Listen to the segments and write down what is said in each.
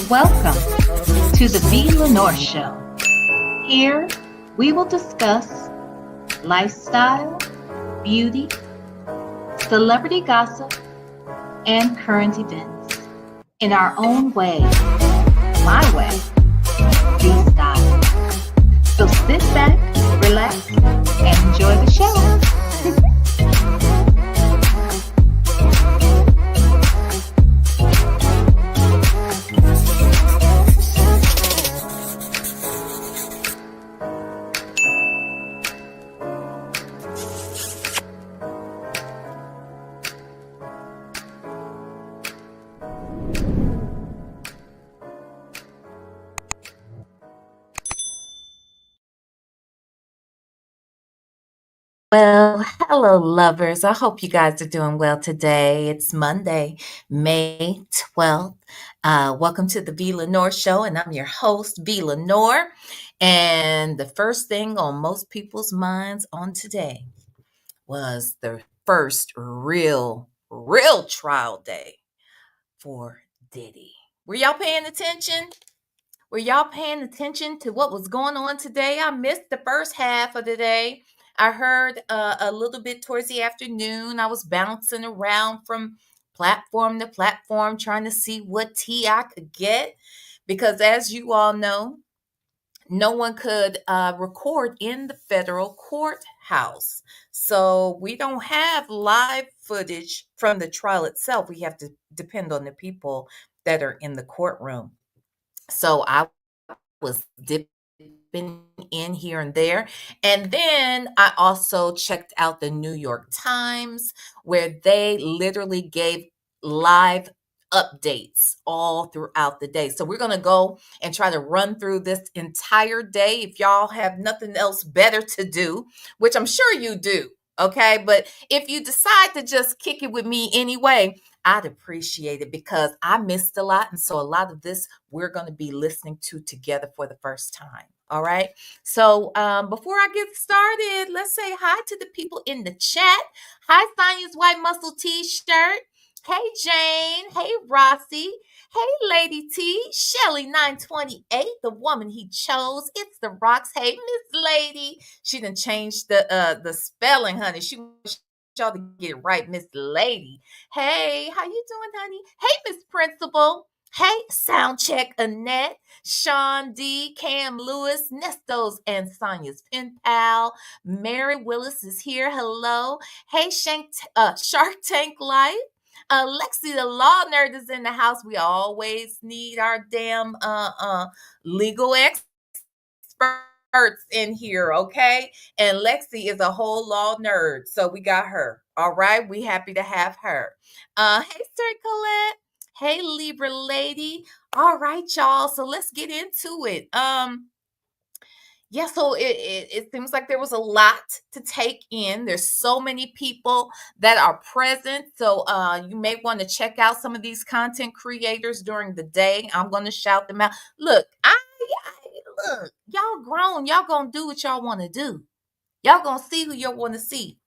Welcome to the B. Lenore Show. Here, we will discuss lifestyle, beauty, celebrity gossip, and current events in our own way, my way, B style. So sit back, relax, and enjoy the show. Well, hello, lovers. I hope you guys are doing well today. It's Monday, May 12th. Welcome to the V. Lenore Show, and I'm your host, V. Lenore. And the first thing on most people's minds on today was the first real trial day for Diddy. Were y'all paying attention? Were y'all paying attention to what was going on today? I missed the first half of the day. I heard a little bit towards the afternoon. I was bouncing around from platform to platform trying to see what tea I could get. Because as you all know, no one could record in the federal courthouse. So we don't have live footage from the trial itself. We have to depend on the people that are in the courtroom. So I was dipping in here and there. And then I also checked out the New York Times, where they literally gave live updates all throughout the day. So we're going to go and try to run through this entire day. If y'all have nothing else better to do, which I'm sure you do. Okay. But if you decide to just kick it with me anyway, I'd appreciate it because I missed a lot. And so a lot of this we're going to be listening to together for the first time. All right. So before I get started, let's say hi to the people in the chat. Hi, Sonia's White Muscle T-shirt. Hey, Jane. Hey, Rossi. Hey, Lady T. Shelly 928, the woman he chose. It's the Rocks. Hey, Miss Lady. She done changed the spelling, honey. She wants y'all to get it right, Miss Lady. Hey, how you doing, honey? Hey, Miss Principal. Hey, Soundcheck Annette, Sean D, Cam Lewis, Nestos and Sonia's pen pal. Mary Willis is here. Hello. Hey, Shark Tank Life. Lexi the Law Nerd is in the house. We always need our damn legal experts in here, okay? And Lexi is a whole law nerd, so we got her. All right, we happy to have her. Hey, Sir Colette. Hey, Libra lady. All right, y'all. So let's get into it. Yeah, so it seems like there was a lot to take in. There's so many people that are present. So you may want to check out some of these content creators during the day. I'm going to shout them out. Look, look, y'all grown. Y'all gonna do what y'all want to do. Y'all gonna see who y'all want to see.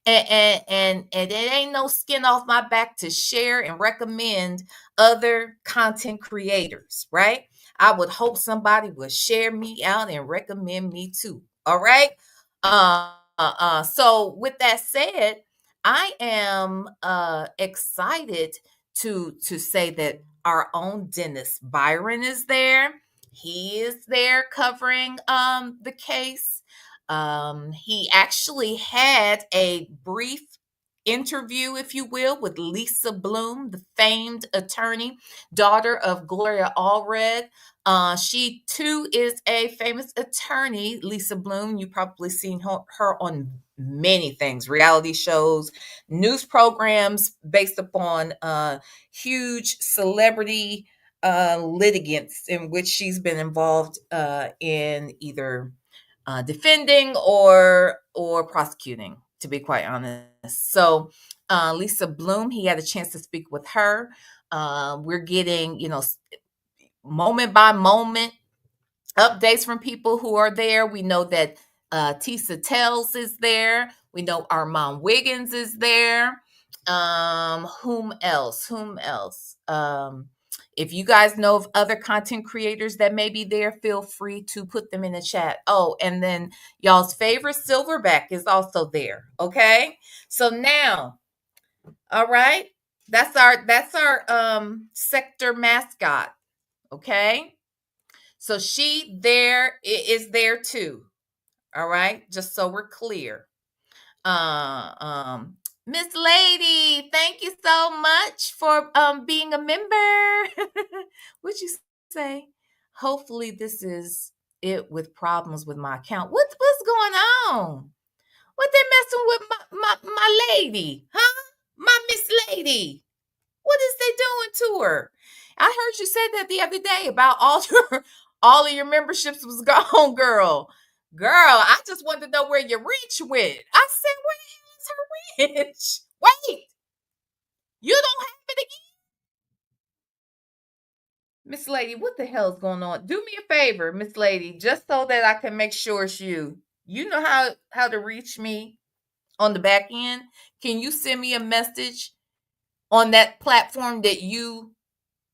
And it ain't no skin off my back to share and recommend other content creators, right? I would hope somebody would share me out and recommend me too. All right. So with that said, I am excited to say that our own Dennis Byron is there. He is there covering the case. He actually had a brief interview, if you will, with Lisa Bloom, the famed attorney, daughter of Gloria Allred. She too is a famous attorney, Lisa Bloom. You've probably seen her on many things, reality shows, news programs based upon huge celebrity litigants in which she's been involved in either defending or prosecuting, to be quite honest. So Lisa Bloom, he had a chance to speak with her. We're getting, moment by moment updates from people who are there. We know that Tisa Tells is there. We know Armand Wiggins is there. Whom else? Whom else? If you guys know of other content creators that may be there, feel free to put them in the chat. Oh, and then y'all's favorite Silverback is also there. Okay. So now, all right, that's our sector mascot. Okay. So she is there too. All right, just so we're clear. Uh, um, Miss Lady, thank you so much for being a member. What'd you say? Hopefully, this is it with problems with my account. What's going on? What they messing with my lady? Huh? My Miss Lady. What is they doing to her? I heard you say that the other day about all of your memberships was gone, girl. Girl, I just wanted to know where your reach went. I said, where is her reach? Wait, you don't have it again? Miss Lady, what the hell is going on? Do me a favor, Miss Lady, just so that I can make sure it's you. You know how to reach me on the back end. Can you send me a message on that platform that you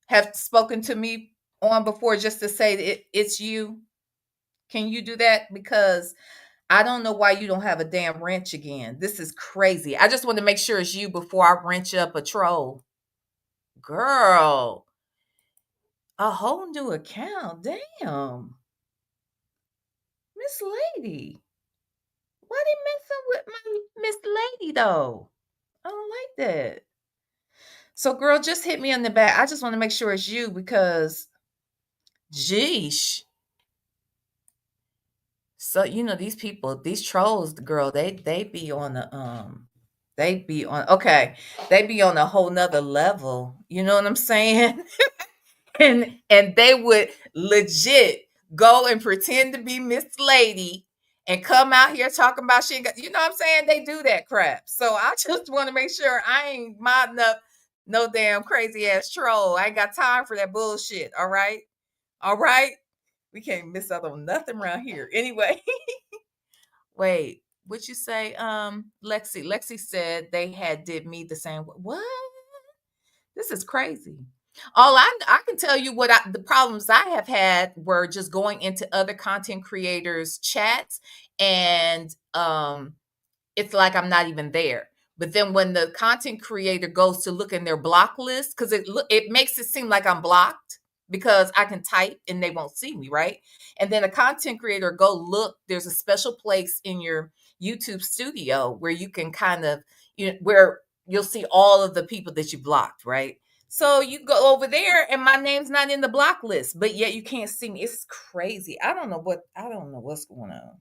have spoken to me on before, just to say that it's you? Can you do that? Because I don't know why you don't have a damn wrench again. This is crazy. I just want to make sure it's you before I wrench up a troll. Girl, a whole new account. Damn. Miss Lady. Why they messing with my Miss Lady though? I don't like that. So girl, just hit me on the back. I just want to make sure it's you because geesh. So these people, these trolls, girl, they be on the they be on okay, they be on a whole nother level. You know what I'm saying? And they would legit go and pretend to be Miss Lady and come out here talking about shit. You know what I'm saying? They do that crap. So I just want to make sure I ain't modding up no damn crazy ass troll. I ain't got time for that bullshit. All right. All right. We can't miss out on nothing around here. Anyway. Wait, what you say? Lexi said they had did me the same. What? This is crazy. All I can tell you the problems I have had were just going into other content creators' chats, and it's like I'm not even there. But then when the content creator goes to look in their block list, because it makes it seem like I'm blocked because I can type and they won't see me, right? And then a content creator go look. There's a special place in your YouTube studio where you can kind of where you'll see all of the people that you blocked, right? So you go over there and my name's not in the block list, but yet you can't see me. It's crazy. I don't know what's going on.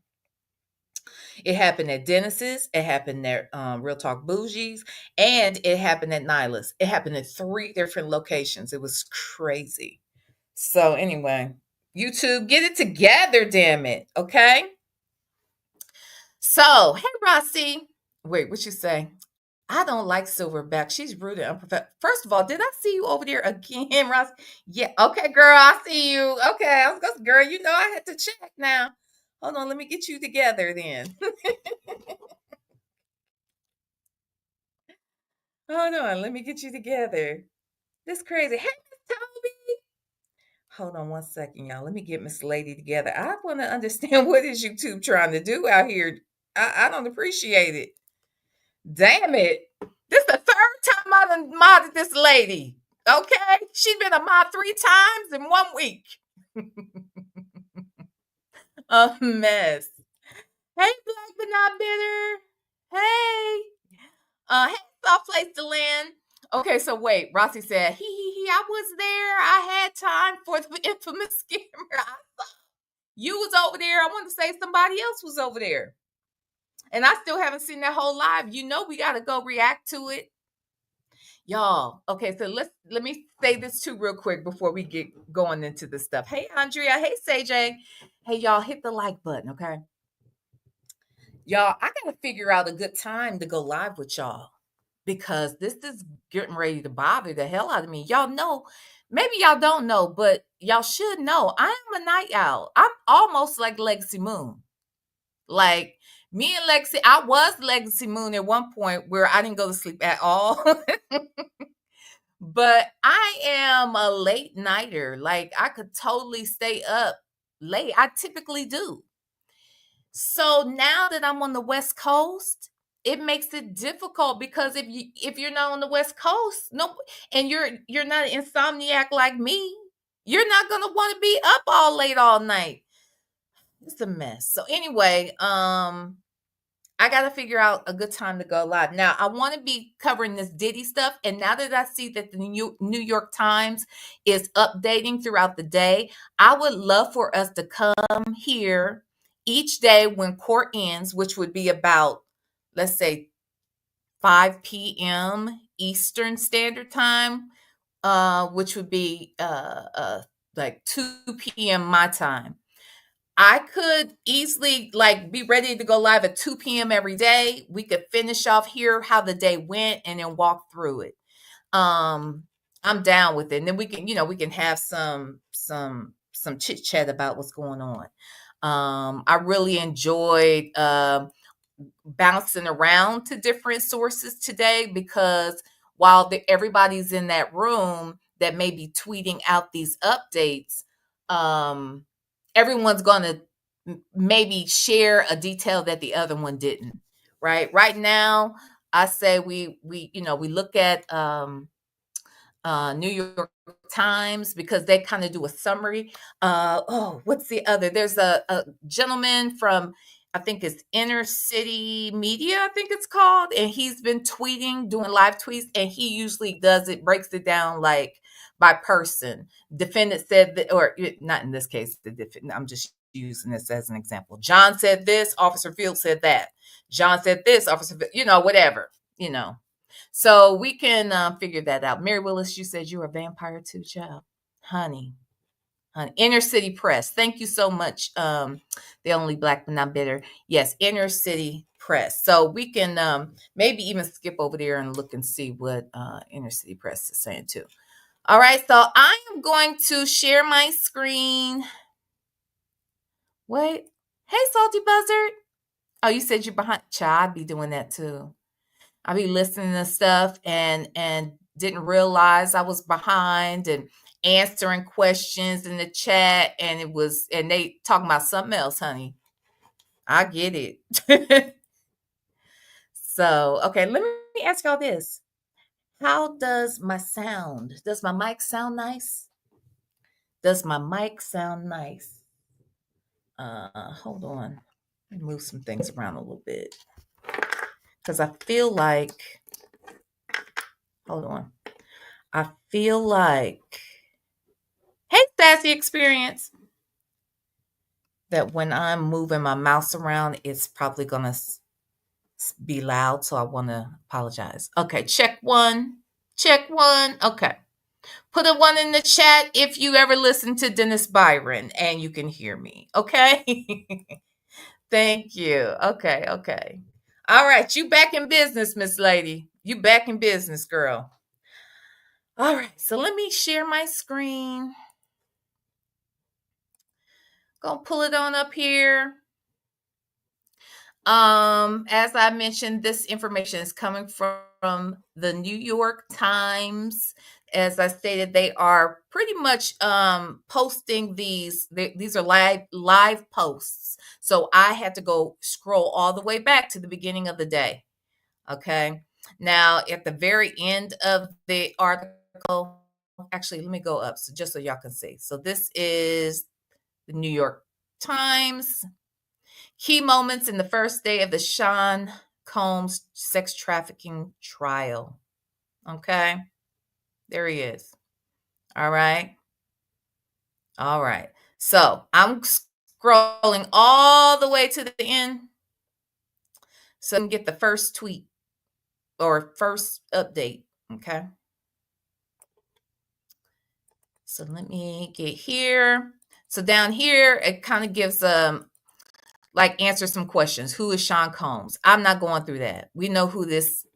It happened at Dennis's, it happened at Real Talk Bougie's, and it happened at Nyla's. It happened at 3 different locations. It was crazy. So anyway, YouTube, get it together, damn it. Okay. So, hey Rossi. Wait, what you say? I don't like Silverback. She's rude and unprofessional. First of all, did I see you over there again, Ross? Yeah. Okay, girl. I see you. Okay. I was going, girl, I had to check now. Hold on. Let me get you together then. Hold on. Let me get you together. This crazy. Hey, Miss Toby. Hold on one second, y'all. Let me get Miss Lady together. I want to understand what is YouTube trying to do out here. I don't appreciate it. Damn it. This is the third time I done modded this lady. Okay? She's been a mod 3 times in 1 week. A mess. Hey, Black but not bitter. Hey. Hey, soft place to land. Okay, so wait. Rossi said, he, I was there. I had time for the infamous scammer. You was over there. I want to say somebody else was over there. And I still haven't seen that whole live. We got to go react to it. Y'all, okay, so let me say this too real quick before we get going into this stuff. Hey, Andrea. Hey, CJ. Hey, y'all, hit the like button, okay? Y'all, I got to figure out a good time to go live with y'all because this is getting ready to bother the hell out of me. Y'all know, maybe y'all don't know, but y'all should know I am a night owl. I'm almost like Legacy Moon. Like Me and Lexi, I was Legacy Moon at one point where I didn't go to sleep at all. But I am a late nighter. Like I could totally stay up late. I typically do. So now that I'm on the West Coast, it makes it difficult because if you're not on the West Coast, no, and you're not an insomniac like me, you're not gonna want to be up all late all night. It's a mess. So anyway, I got to figure out a good time to go live. Now, I want to be covering this Diddy stuff. And now that I see that the New York Times is updating throughout the day, I would love for us to come here each day when court ends, which would be about, let's say, 5 p.m. Eastern Standard Time, which would be like 2 p.m. my time. I could easily like be ready to go live at 2 p.m. every day. We could finish off here how the day went and then walk through it. I'm down with it. And then we can have some chit chat about what's going on. I really enjoyed bouncing around to different sources today because while everybody's in that room that may be tweeting out these updates, everyone's going to maybe share a detail that the other one didn't. Right now, I say we look at New York Times because they kind of do a summary. What's the other? There's a gentleman from, I think it's Inner City Media, I think it's called, and he's been tweeting, doing live tweets, and he usually breaks it down like by person. Defendant said that, or not in this case, the defendant. I'm just using this as an example. John said this, Officer Field said that. John said this, Officer, whatever, So we can figure that out. Mary Willis, you said you're a vampire too, child. Honey. Inner City Press. Thank you so much. The Only Black but Not Bitter. Yes, Inner City Press. So we can maybe even skip over there and look and see what Inner City Press is saying too. All right, so I am going to share my screen. Wait. Hey, Salty Buzzard. Oh, you said you're behind. Child, I'd be doing that too. I'd be listening to stuff and didn't realize I was behind and answering questions in the chat, and they talking about something else, honey. I get it. So, okay, let me ask y'all this. How does my sound? Does my mic sound nice? Does my mic sound nice? Hold on. Let me move some things around a little bit. Because I feel like, hold on. I feel like, hey, Sassy Experience, that when I'm moving my mouse around, it's probably going to be loud. So I want to apologize. Okay, check one. Check one. Okay. Put a 1 in the chat if you ever listen to Dennis Byron and you can hear me. Okay. Thank you. Okay. Okay. All right. You back in business, Miss Lady. You back in business, girl. All right. So let me share my screen. Gonna pull it on up here. As I mentioned, this information is coming from the New York Times. As I stated, they are pretty much posting these. These are live posts. So I had to go scroll all the way back to the beginning of the day. Okay. Now, at the very end of the article, actually, let me go up just so y'all can see. So this is the New York Times. Key moments in the first day of the Sean Combs sex trafficking trial. Okay. There he is. All right. All right. So I'm scrolling all the way to the end so I can get the first tweet or first update. Okay. So let me get here. So down here, it kind of gives like answer some questions. Who is Sean Combs? I'm not going through that. We know who this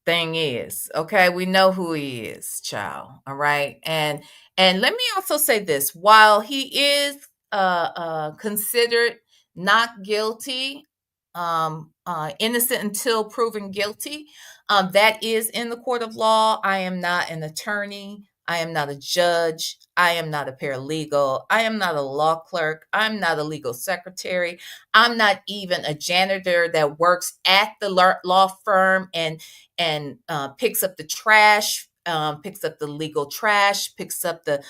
thing is. Okay, we know who he is, child. All right. And let me also say this. While he is considered not guilty, innocent until proven guilty. That is in the court of law. I am not an attorney. I am not a judge. I am not a paralegal. I am not a law clerk. I'm not a legal secretary. I'm not even a janitor that works at the law firm and picks up the trash, picks up the legal trash, picks up the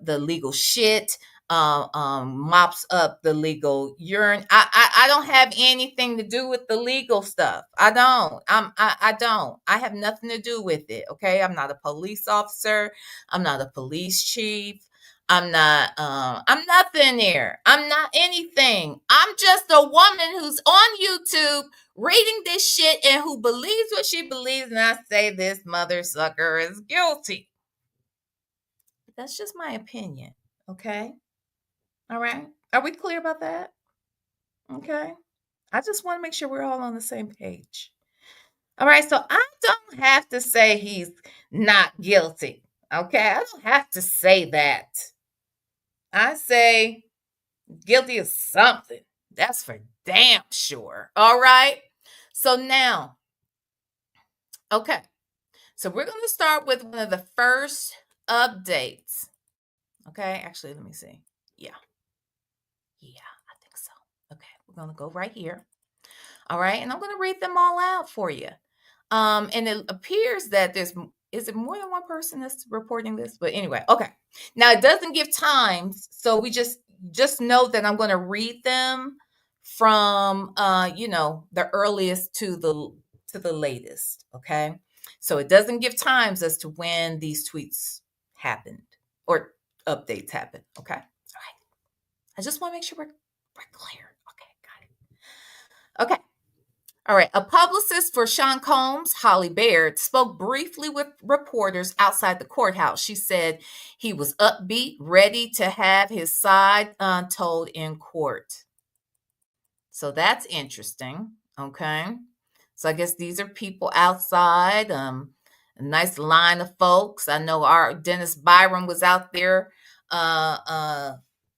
legal shit, mops up the legal urine. I don't have anything to do with the legal stuff. I don't. I don't. I have nothing to do with it. Okay. I'm not a police officer. I'm not a police chief. I'm not. I'm nothing there. I'm not anything. I'm just a woman who's on YouTube reading this shit and who believes what she believes. And I say this mother sucker is guilty. That's just my opinion. Okay. All right. Are we clear about that? Okay. I just want to make sure we're all on the same page. All right. So I don't have to say he's not guilty. Okay. I don't have to say that. I say guilty of something. That's for damn sure. All right. So now, okay. So we're going to start with one of the first updates. Okay. Actually, let me see. Yeah. Yeah, I think so. Okay. We're going to go right here. All right. And I'm going to read them all out for you. And it appears that is it more than one person that's reporting this? But anyway, okay. Now it doesn't give times, so we just know that I'm going to read them from the earliest to the latest. Okay. So it doesn't give times as to when these tweets happened or updates happened. Okay. All right. I just want to make sure we're clear. Okay, got it. Okay. All right. A publicist for Sean Combs, Holly Baird, spoke briefly with reporters outside the courthouse. She said he was upbeat, ready to have his side told in court. So that's interesting. Okay. So I guess these are people outside. A nice line of folks. I know our Dennis Byram was out there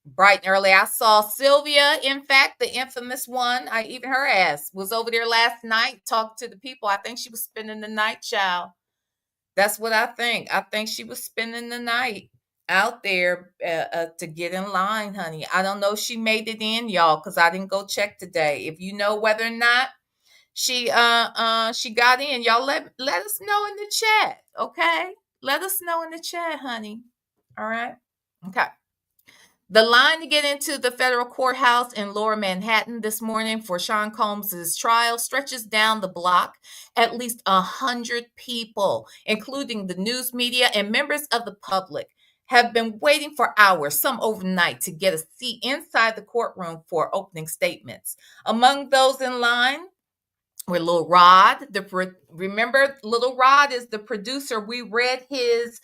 bright and early. I saw Sylvia, in fact, the infamous one. Even her ass was over there last night, talked to the people. I think she was spending the night, child. That's what I think. I think she was spending the night out there to get in line, honey. I don't know if she made it in, y'all, because I didn't go check today. If you know whether or not she got in, y'all let us know in the chat, okay? Let us know in the chat, honey. All right. Okay. The line to get into the federal courthouse in Lower Manhattan this morning for Sean Combs' trial stretches down the block. At least 100 people, including the news media and members of the public, have been waiting for hours, some overnight, to get a seat inside the courtroom for opening statements. Among those in line were Lil Rod. Remember, Lil Rod is the producer. We read his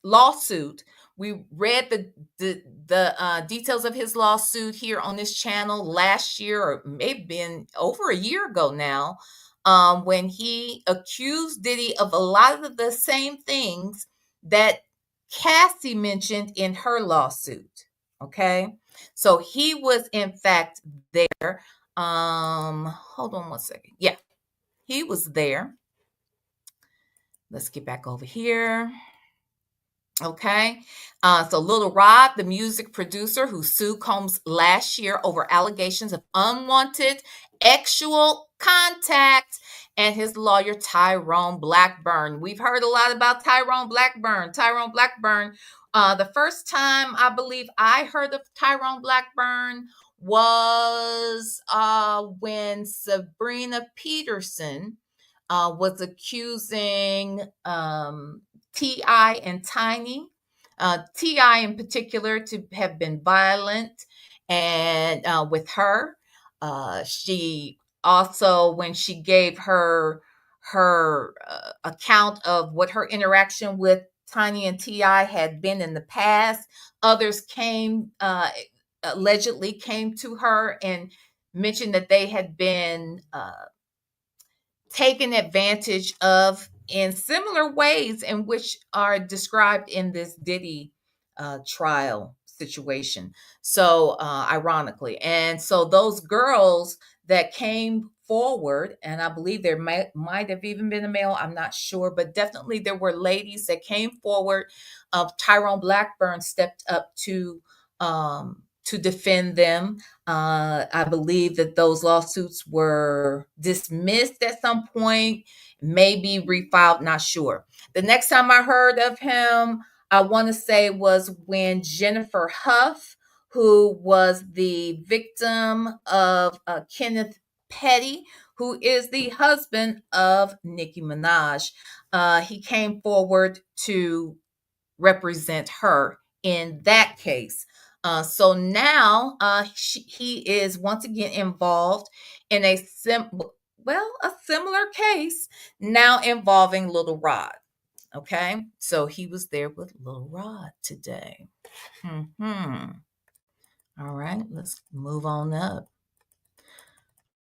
lawsuit. We read the details of his lawsuit here on this channel last year, or maybe been over a year ago now, when he accused Diddy of a lot of the same things that Cassie mentioned in her lawsuit. Okay, so he was in fact there. Hold on one second. Yeah, he was there. Let's get back over here. Okay. So Little Rod, the music producer who sued Combs last year over allegations of unwanted sexual contact, and his lawyer, Tyrone Blackburn. We've heard a lot about Tyrone Blackburn. The first time I believe I heard of Tyrone Blackburn was when Sabrina Peterson was accusing T.I. and Tiny, T.I. in particular, to have been violent, and with her. She also, when she gave her account of what her interaction with Tiny and T.I. had been in the past, others allegedly came to her and mentioned that they had been taken advantage of in similar ways in which are described in this Diddy trial situation. So, ironically, and so those girls that came forward, and I believe there might have even been a male, I'm not sure, but definitely there were ladies that came forward. Tyrone Blackburn stepped up to defend them. I believe that those lawsuits were dismissed at some point, maybe refiled, not sure. The next time I heard of him, I want to say was when Jennifer Huff, who was the victim of Kenneth Petty, who is the husband of Nicki Minaj. He came forward to represent her in that case. So now he is once again involved in a similar case now involving Little Rod. Okay, so he was there with Little Rod today. All right, let's move on up.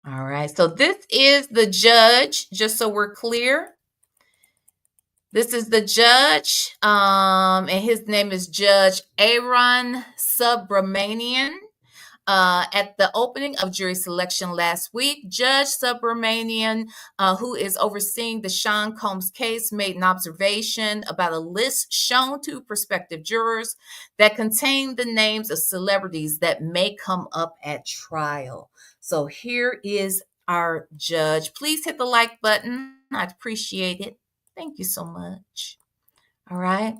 All right, so this is the judge, just so we're clear. This is the judge, and his name is Judge Aaron Subramanian. At the opening of jury selection last week, Judge Subramanian, who is overseeing the Sean Combs case, made an observation about a list shown to prospective jurors that contained the names of celebrities that may come up at trial. So here is our judge. Please hit the like button. I'd appreciate it. Thank you so much. All right.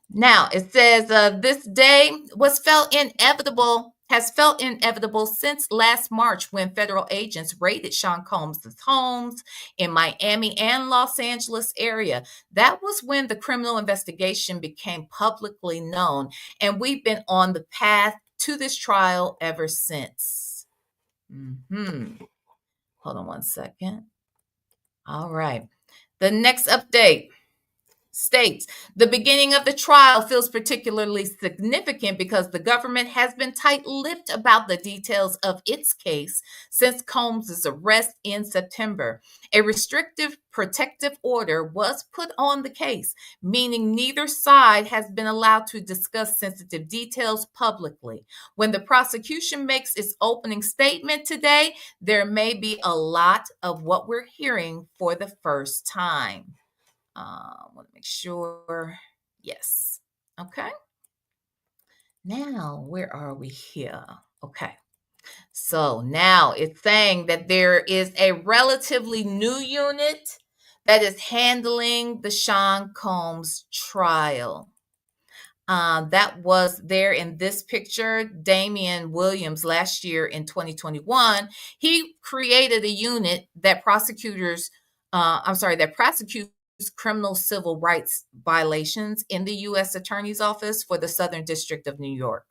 Now it says this day has felt inevitable since last March when federal agents raided Sean Combs' homes in Miami and Los Angeles area. That was when the criminal investigation became publicly known, and we've been on the path to this trial ever since. Hold on one second. All right. The next update states the beginning of the trial feels particularly significant because the government has been tight-lipped about the details of its case since Combs' arrest in September. A restrictive protective order was put on the case, meaning neither side has been allowed to discuss sensitive details publicly. When the prosecution makes its opening statement today, there may be a lot of what we're hearing for the first time. I want to make sure. Yes. Okay. Now, where are we here? Okay. So now it's saying that there is a relatively new unit that is handling the Sean Combs trial. That was there in this picture. Damian Williams last year in 2021, he created a unit that prosecutes criminal civil rights violations in the U.S. Attorney's Office for the Southern District of New York.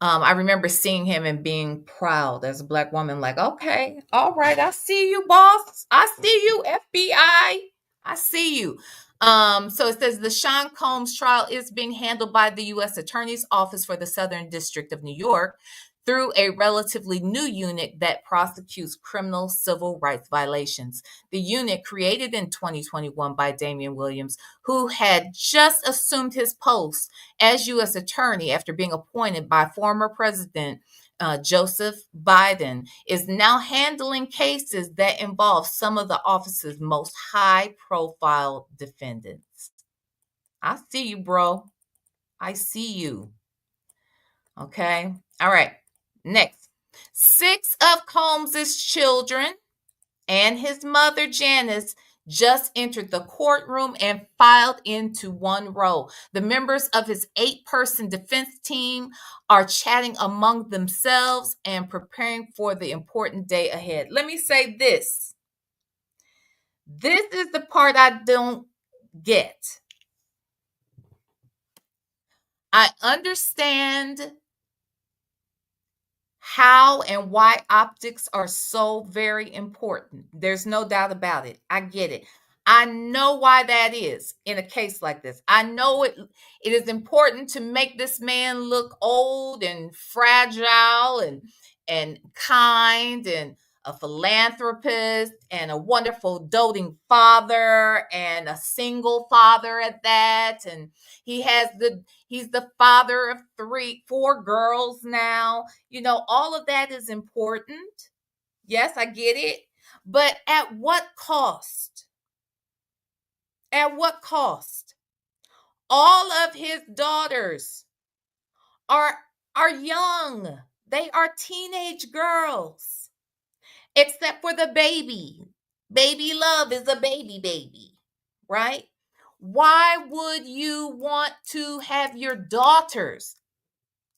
I remember seeing him and being proud as a Black woman, like, okay, all right, I see you, boss. I see you, FBI. I see you. So it says the Sean Combs trial is being handled by the U.S. Attorney's Office for the Southern District of New York through a relatively new unit that prosecutes criminal civil rights violations. The unit, created in 2021 by Damian Williams, who had just assumed his post as U.S. Attorney after being appointed by former President Joseph Biden, is now handling cases that involve some of the office's most high-profile defendants. I see you, bro. I see you. Okay. All right. Next. 6 of Combs' children and his mother, Janice, just entered the courtroom and filed into one row. The members of his 8-person defense team are chatting among themselves and preparing for the important day ahead. Let me say this. This is the part I don't get. I understand how and why optics are so very important. There's no doubt about it. I get it. I know why that is in a case like this. I know it is important to make this man look old and fragile and kind and a philanthropist and a wonderful doting father and a single father at that. And he's the father of four girls now. All of that is important. Yes, I get it. But at what cost? At what cost? All of his daughters are are young. They are teenage girls. Except for the baby. Baby love is a baby, right? Why would you want to have your daughters?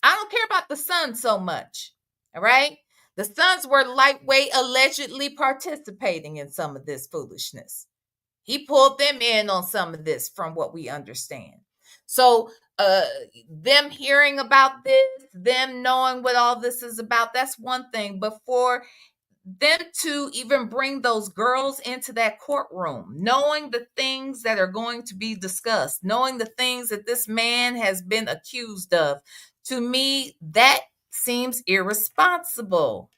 I don't care about the son so much. All right? The sons were lightweight, allegedly participating in some of this foolishness. He pulled them in on some of this from what we understand. So, uh, them hearing about this, them knowing what all this is about, that's one thing. But for them to even bring those girls into that courtroom, knowing the things that are going to be discussed, knowing the things that this man has been accused of, to me, that seems irresponsible.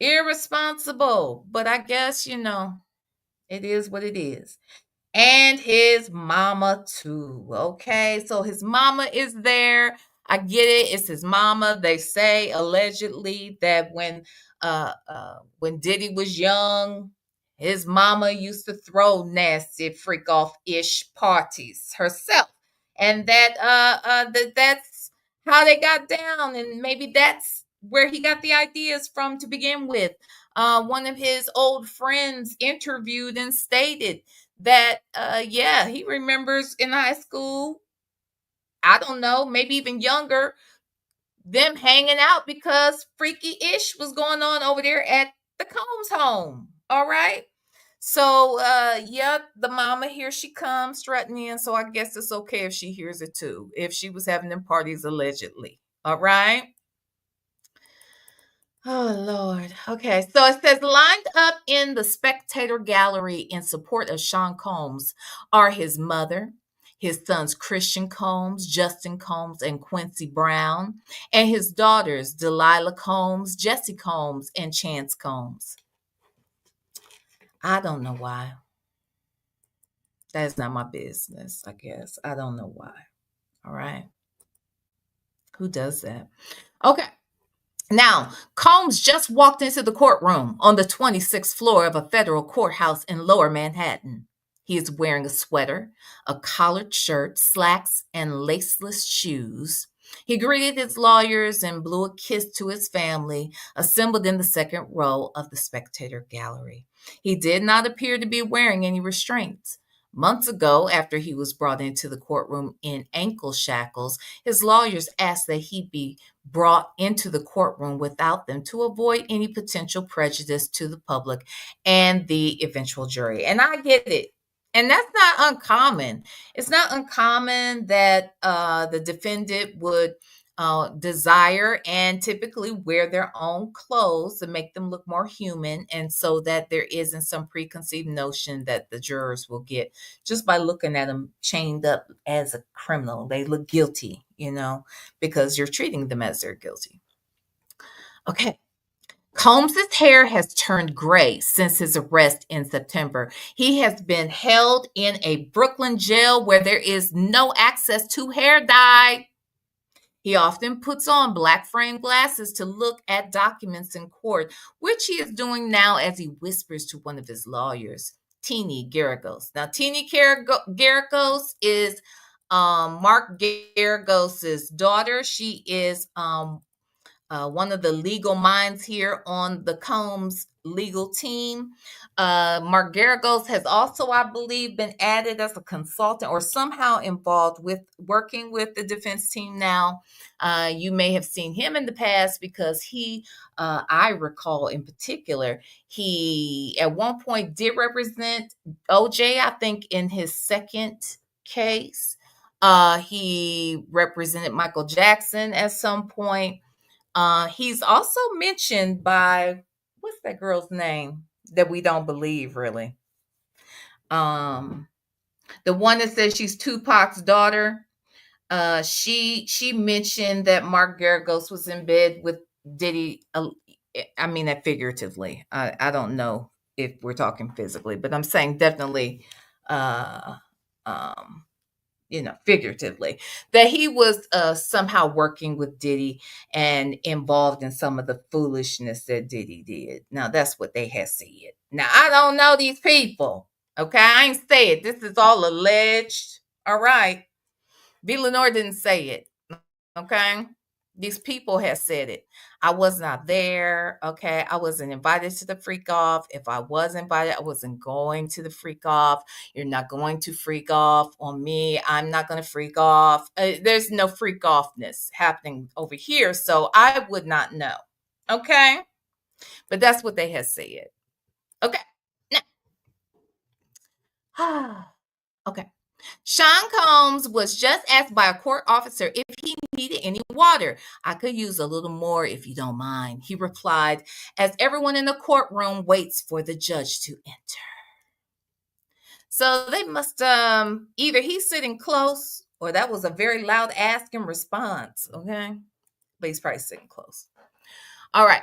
Irresponsible. But I guess, it is what it is. And his mama too. Okay, so his mama is there. I get it. It's his mama. They say allegedly that when Diddy was young, his mama used to throw nasty freak off ish parties herself, and that's how they got down, and maybe that's where he got the ideas from to begin with. One of his old friends interviewed and stated that yeah, he remembers in high school, I don't know, maybe even younger, them hanging out because freaky ish was going on over there at the Combs home. All right. So yep, the mama, here she comes strutting in. So I guess it's okay if she hears it too, if she was having them parties allegedly. All right. Oh, Lord. Okay. So it says lined up in the spectator gallery in support of Sean Combs are his mother, his sons Christian Combs, Justin Combs, and Quincy Brown, and his daughters Delilah Combs, Jesse Combs, and Chance Combs. I don't know why. That's not my business, I guess. I don't know why. All right. Who does that? Okay. Now, Combs just walked into the courtroom on the 26th floor of a federal courthouse in Lower Manhattan. He is wearing a sweater, a collared shirt, slacks, and laceless shoes. He greeted his lawyers and blew a kiss to his family, assembled in the second row of the spectator gallery. He did not appear to be wearing any restraints. Months ago, after he was brought into the courtroom in ankle shackles, his lawyers asked that he be brought into the courtroom without them to avoid any potential prejudice to the public and the eventual jury. And I get it. And that's not uncommon. It's not uncommon that the defendant would desire and typically wear their own clothes to make them look more human. And so that there isn't some preconceived notion that the jurors will get just by looking at them chained up as a criminal. They look guilty, because you're treating them as they're guilty. Okay. Combs's hair has turned gray since his arrest in September. He has been held in a Brooklyn jail where there is no access to hair dye. He often puts on black frame glasses to look at documents in court, which he is doing now as he whispers to one of his lawyers, Teeny Garagos. Now, Teeny Garagos is Mark Garagos's daughter. She is one of the legal minds here on the Combs legal team. Mark Garagos has also, I believe, been added as a consultant or somehow involved with working with the defense team now. You may have seen him in the past because I recall in particular, he at one point did represent OJ, I think, in his second case. He represented Michael Jackson at some point. He's also mentioned by what's that girl's name that we don't believe really? Um, the one that says she's Tupac's daughter. She mentioned that Mark Garagos was in bed with Diddy I mean that figuratively. I don't know if we're talking physically, but I'm saying definitely, uh, um, figuratively, that he was somehow working with Diddy and involved in some of the foolishness that Diddy did. Now, that's what they had said. Now, I don't know these people. Okay, I ain't say it. This is all alleged. All right. B. Lenore didn't say it. Okay. These people have said it. I was not there. Okay. I wasn't invited to the freak off. If I was invited, I wasn't going to the freak off. You're not going to freak off on me. I'm not going to freak off. There's no freak offness happening over here. So I would not know. Okay. But that's what they had said. Okay. Now, okay. Sean Combs was just asked by a court officer if he needed any water. I could use a little more if you don't mind, he replied, as everyone in the courtroom waits for the judge to enter. So they must either he's sitting close or that was a very loud ask and response. Okay. But he's probably sitting close. All right.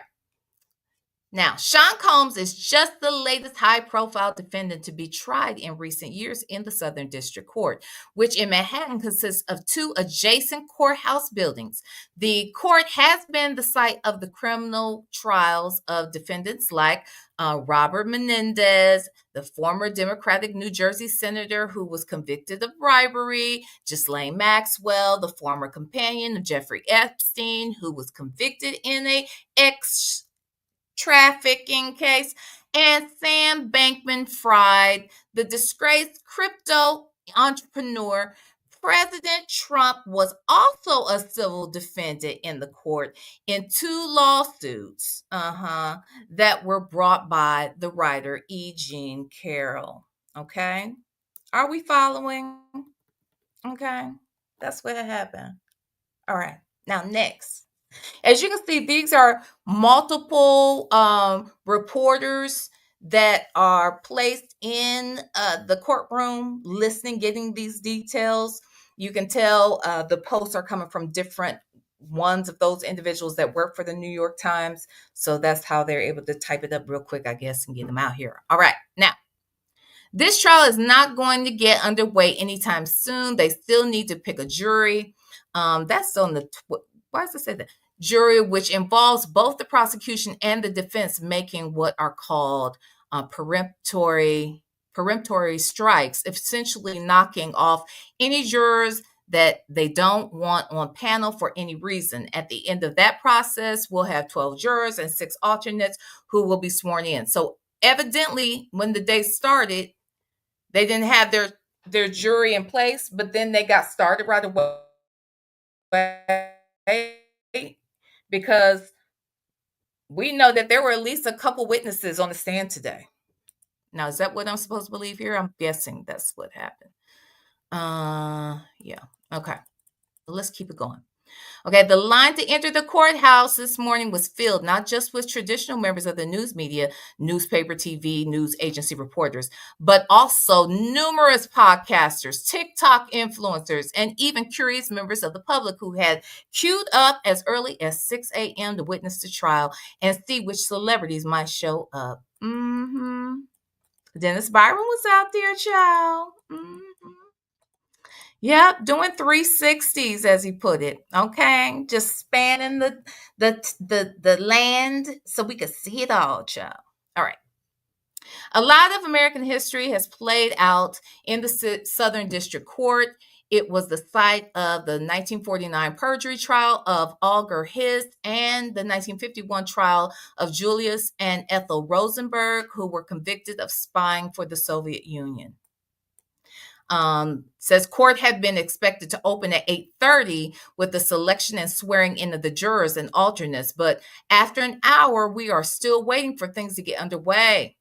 Now, Sean Combs is just the latest high profile defendant to be tried in recent years in the Southern District Court, which in Manhattan consists of two adjacent courthouse buildings. The court has been the site of the criminal trials of defendants like Robert Menendez, the former Democratic New Jersey senator who was convicted of bribery, Ghislaine Maxwell, the former companion of Jeffrey Epstein, who was convicted in a trafficking case, and Sam Bankman-Fried, the disgraced crypto entrepreneur. President Trump was also a civil defendant in the court in two lawsuits that were brought by the writer E. Jean Carroll. Okay. Are we following? Okay. That's what happened. All right. Now, next. As you can see, these are multiple reporters that are placed in the courtroom listening, getting these details. You can tell the posts are coming from different ones of those individuals that work for the New York Times. So that's how they're able to type it up real quick, I guess, and get them out here. All right. Now, this trial is not going to get underway anytime soon. They still need to pick a jury. That's on the, why does it say that? Jury, which involves both the prosecution and the defense making what are called peremptory strikes, essentially knocking off any jurors that they don't want on panel for any reason. At the end of that process, we'll have 12 jurors and 6 alternates who will be sworn in. So evidently, when the day started, they didn't have their jury in place, but then they got started right away because we know that there were at least a couple witnesses on the stand today. Now, is that what I'm supposed to believe here? I'm guessing that's what happened. Yeah. Okay. Let's keep it going. Okay, the line to enter the courthouse this morning was filled not just with traditional members of the news media, newspaper, TV, news agency reporters, but also numerous podcasters, TikTok influencers, and even curious members of the public who had queued up as early as 6 a.m. to witness the trial and see which celebrities might show up. Dennis Byron was out there, child. Yep, doing 360s as he put it. Okay, just spanning the land so we could see it all, child. All right. A lot of American history has played out in the Southern District Court. It was the site of the 1949 perjury trial of Alger Hiss and the 1951 trial of Julius and Ethel Rosenberg, who were convicted of spying for the Soviet Union. Says court had been expected to open at 8:30 with the selection and swearing in of the jurors and alternates, but after an hour, we are still waiting for things to get underway.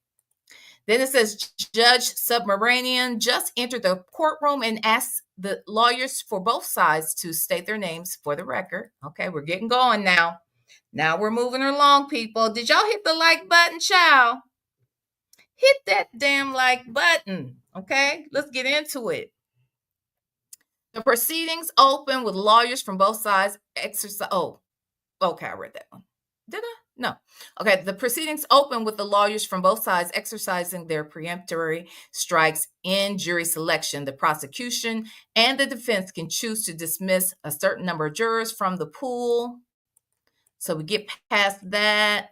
Then it says Judge Submaranian just entered the courtroom and asked the lawyers for both sides to state their names for the record. Okay, we're getting going now. Now we're moving along, people. Did y'all hit the like button, child? Hit that damn like button. Okay, let's get into it. The proceedings open with lawyers from both sides exercise. Oh, okay, I read that one. Did I? No. Okay. The proceedings open with the lawyers from both sides exercising their preemptory strikes in jury selection. The prosecution and the defense can choose to dismiss a certain number of jurors from the pool. So we get past that.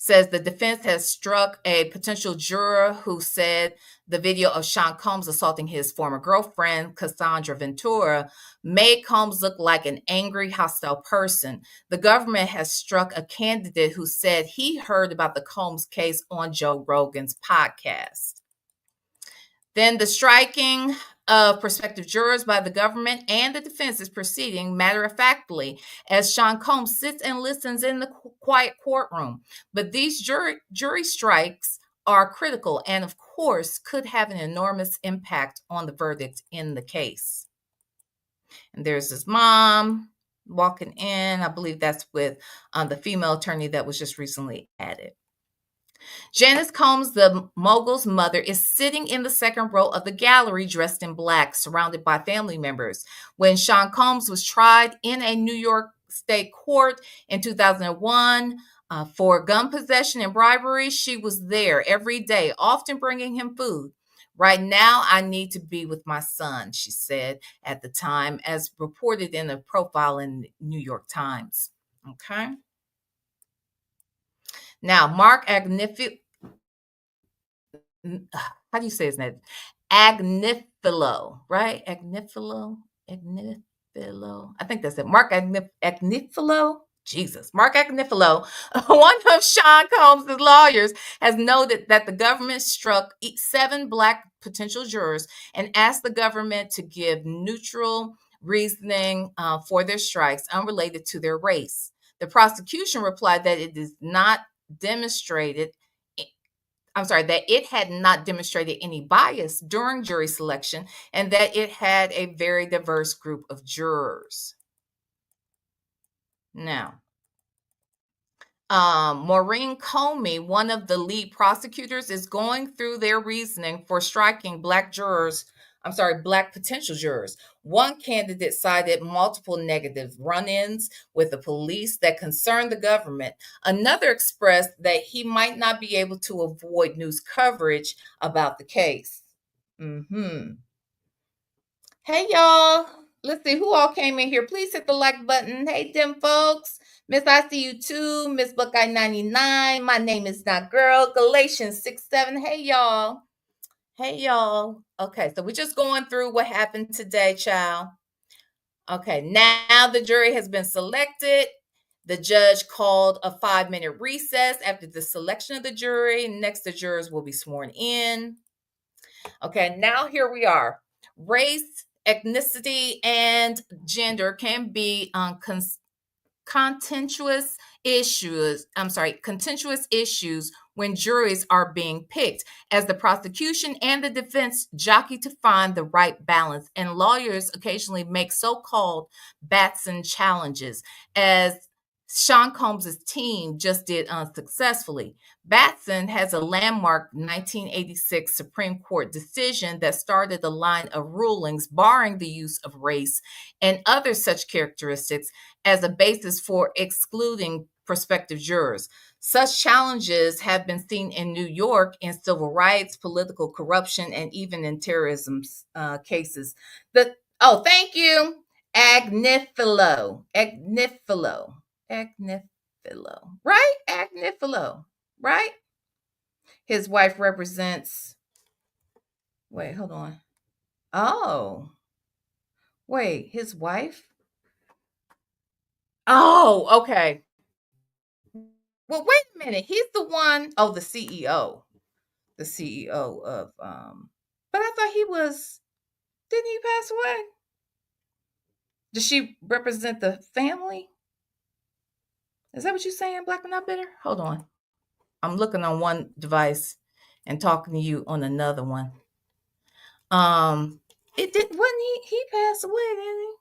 Says the defense has struck a potential juror who said the video of Sean Combs assaulting his former girlfriend, Cassandra Ventura, made Combs look like an angry, hostile person. The government has struck a candidate who said he heard about the Combs case on Joe Rogan's podcast. Then the striking of prospective jurors by the government and the defense is proceeding matter of factly as Sean Combs sits and listens in the quiet courtroom. But these jury strikes are critical and, of course, could have an enormous impact on the verdict in the case. And there's his mom walking in. I believe that's with the female attorney that was just recently added. Janice Combs, the mogul's mother, is sitting in the second row of the gallery dressed in black, surrounded by family members. When Sean Combs was tried in a New York state court in 2001 for gun possession and bribery, she was there every day, often bringing him food. Right now, I need to be with my son, she said at the time, as reported in a profile in the New York Times. Okay. Now, Mark Agnifilo, how do you say his name? Agnifilo, right? Agnifilo. I think that's it. Mark Agnifilo. Jesus. Mark Agnifilo, one of Sean Combs' lawyers, has noted that the government struck 7 Black potential jurors and asked the government to give neutral reasoning for their strikes unrelated to their race. The prosecution replied that it is not demonstrated that it had not demonstrated any bias during jury selection and that it had a very diverse group of jurors. Now, Maureen Comey, one of the lead prosecutors, is going through their reasoning for striking Black potential jurors. One candidate cited multiple negative run-ins with the police that concerned the government. Another expressed that he might not be able to avoid news coverage about the case. Hey, y'all. Let's see who all came in here. Please hit the like button. Hey, them folks. Miss I see you too. Miss Buckeye 99. My name is not girl. Galatians 6-7. Hey, y'all. Hey, y'all. Okay, so we're just going through what happened today, child. Okay, now the jury has been selected. The judge called a 5-minute recess after the selection of the jury. Next, the jurors will be sworn in. Okay, now here we are. Race, ethnicity, and gender can be contentious issues when juries are being picked, as the prosecution and the defense jockey to find the right balance, and lawyers occasionally make so-called Batson challenges, as Sean Combs' team just did unsuccessfully. Batson has a landmark 1986 Supreme Court decision that started a line of rulings barring the use of race and other such characteristics as a basis for excluding prospective jurors. Such challenges have been seen in New York in civil rights, political corruption, and even in terrorism cases. Thank you. Agnifilo. Right? Agnifilo. Right? His wife represents. Wait, hold on. Oh. Wait, his wife? Oh, okay. Well, wait a minute. He's the one, the CEO. The CEO of but I thought he was, didn't he pass away? Does she represent the family? Is that what you're saying, Black and Not Bitter? Hold on. I'm looking on one device and talking to you on another one. Wasn't he passed away, didn't he?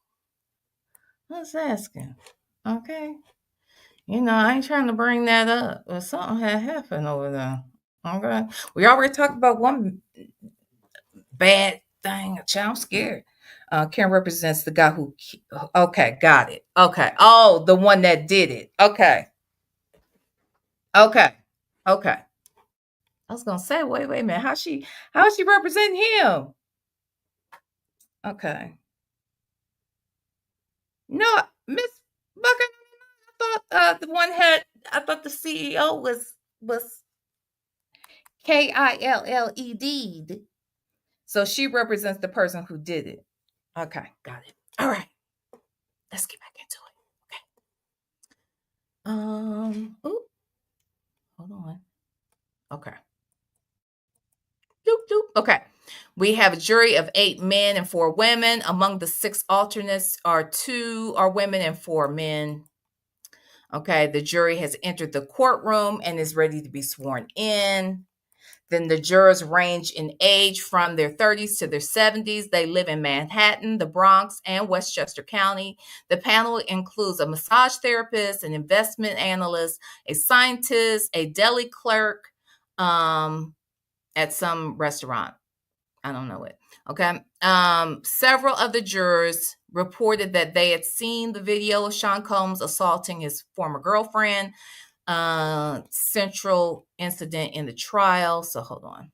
I was asking. Okay. I ain't trying to bring that up, but something had happened over there. Okay. We already talked about one bad thing. I'm scared. Karen represents the guy who. Okay, got it. Okay. Oh, the one that did it. Okay. Okay. Okay. I was gonna say, wait a minute. How's she representing him? Okay. No, Miss Bucker, I thought I thought the CEO was Killed. So she represents the person who did it. Okay, got it. All right, let's get back into it. Okay. Ooh, hold on. Okay. Doop, doop. Okay. We have a jury of 8 men and 4 women. Among the 6 alternates are 2 women and 4 men. Okay. The jury has entered the courtroom and is ready to be sworn in. Then the jurors range in age from their 30s to their 70s. They live in Manhattan, the Bronx, and Westchester County. The panel includes a massage therapist, an investment analyst, a scientist, a deli clerk at some restaurant. I don't know it. Okay. Several of the jurors reported that they had seen the video of Sean Combs assaulting his former girlfriend. Central incident in the trial. So hold on.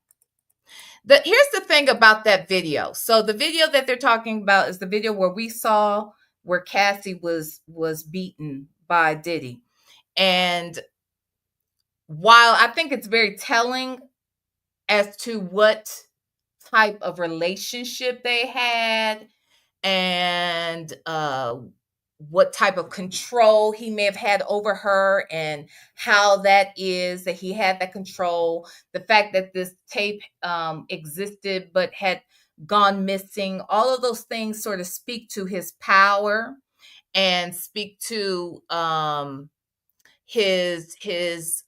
Here's the thing about that video. So the video that they're talking about is the video where we saw where Cassie was beaten by Diddy. And while I think it's very telling as to what type of relationship they had and what type of control he may have had over her and how that is that he had that control, the fact that this tape existed but had gone missing, all of those things sort of speak to his power and speak to his his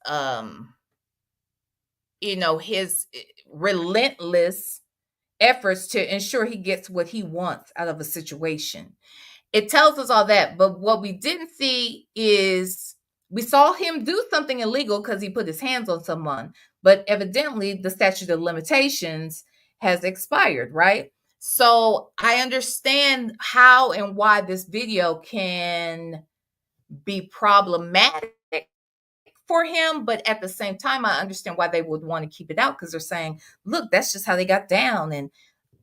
relentless efforts to ensure he gets what he wants out of a situation. It tells us all that, but what we didn't see is we saw him do something illegal because he put his hands on someone, but evidently the statute of limitations has expired, right? So I understand how and why this video can be problematic for him, but at the same time, I understand why they would want to keep it out because they're saying, look, that's just how they got down. And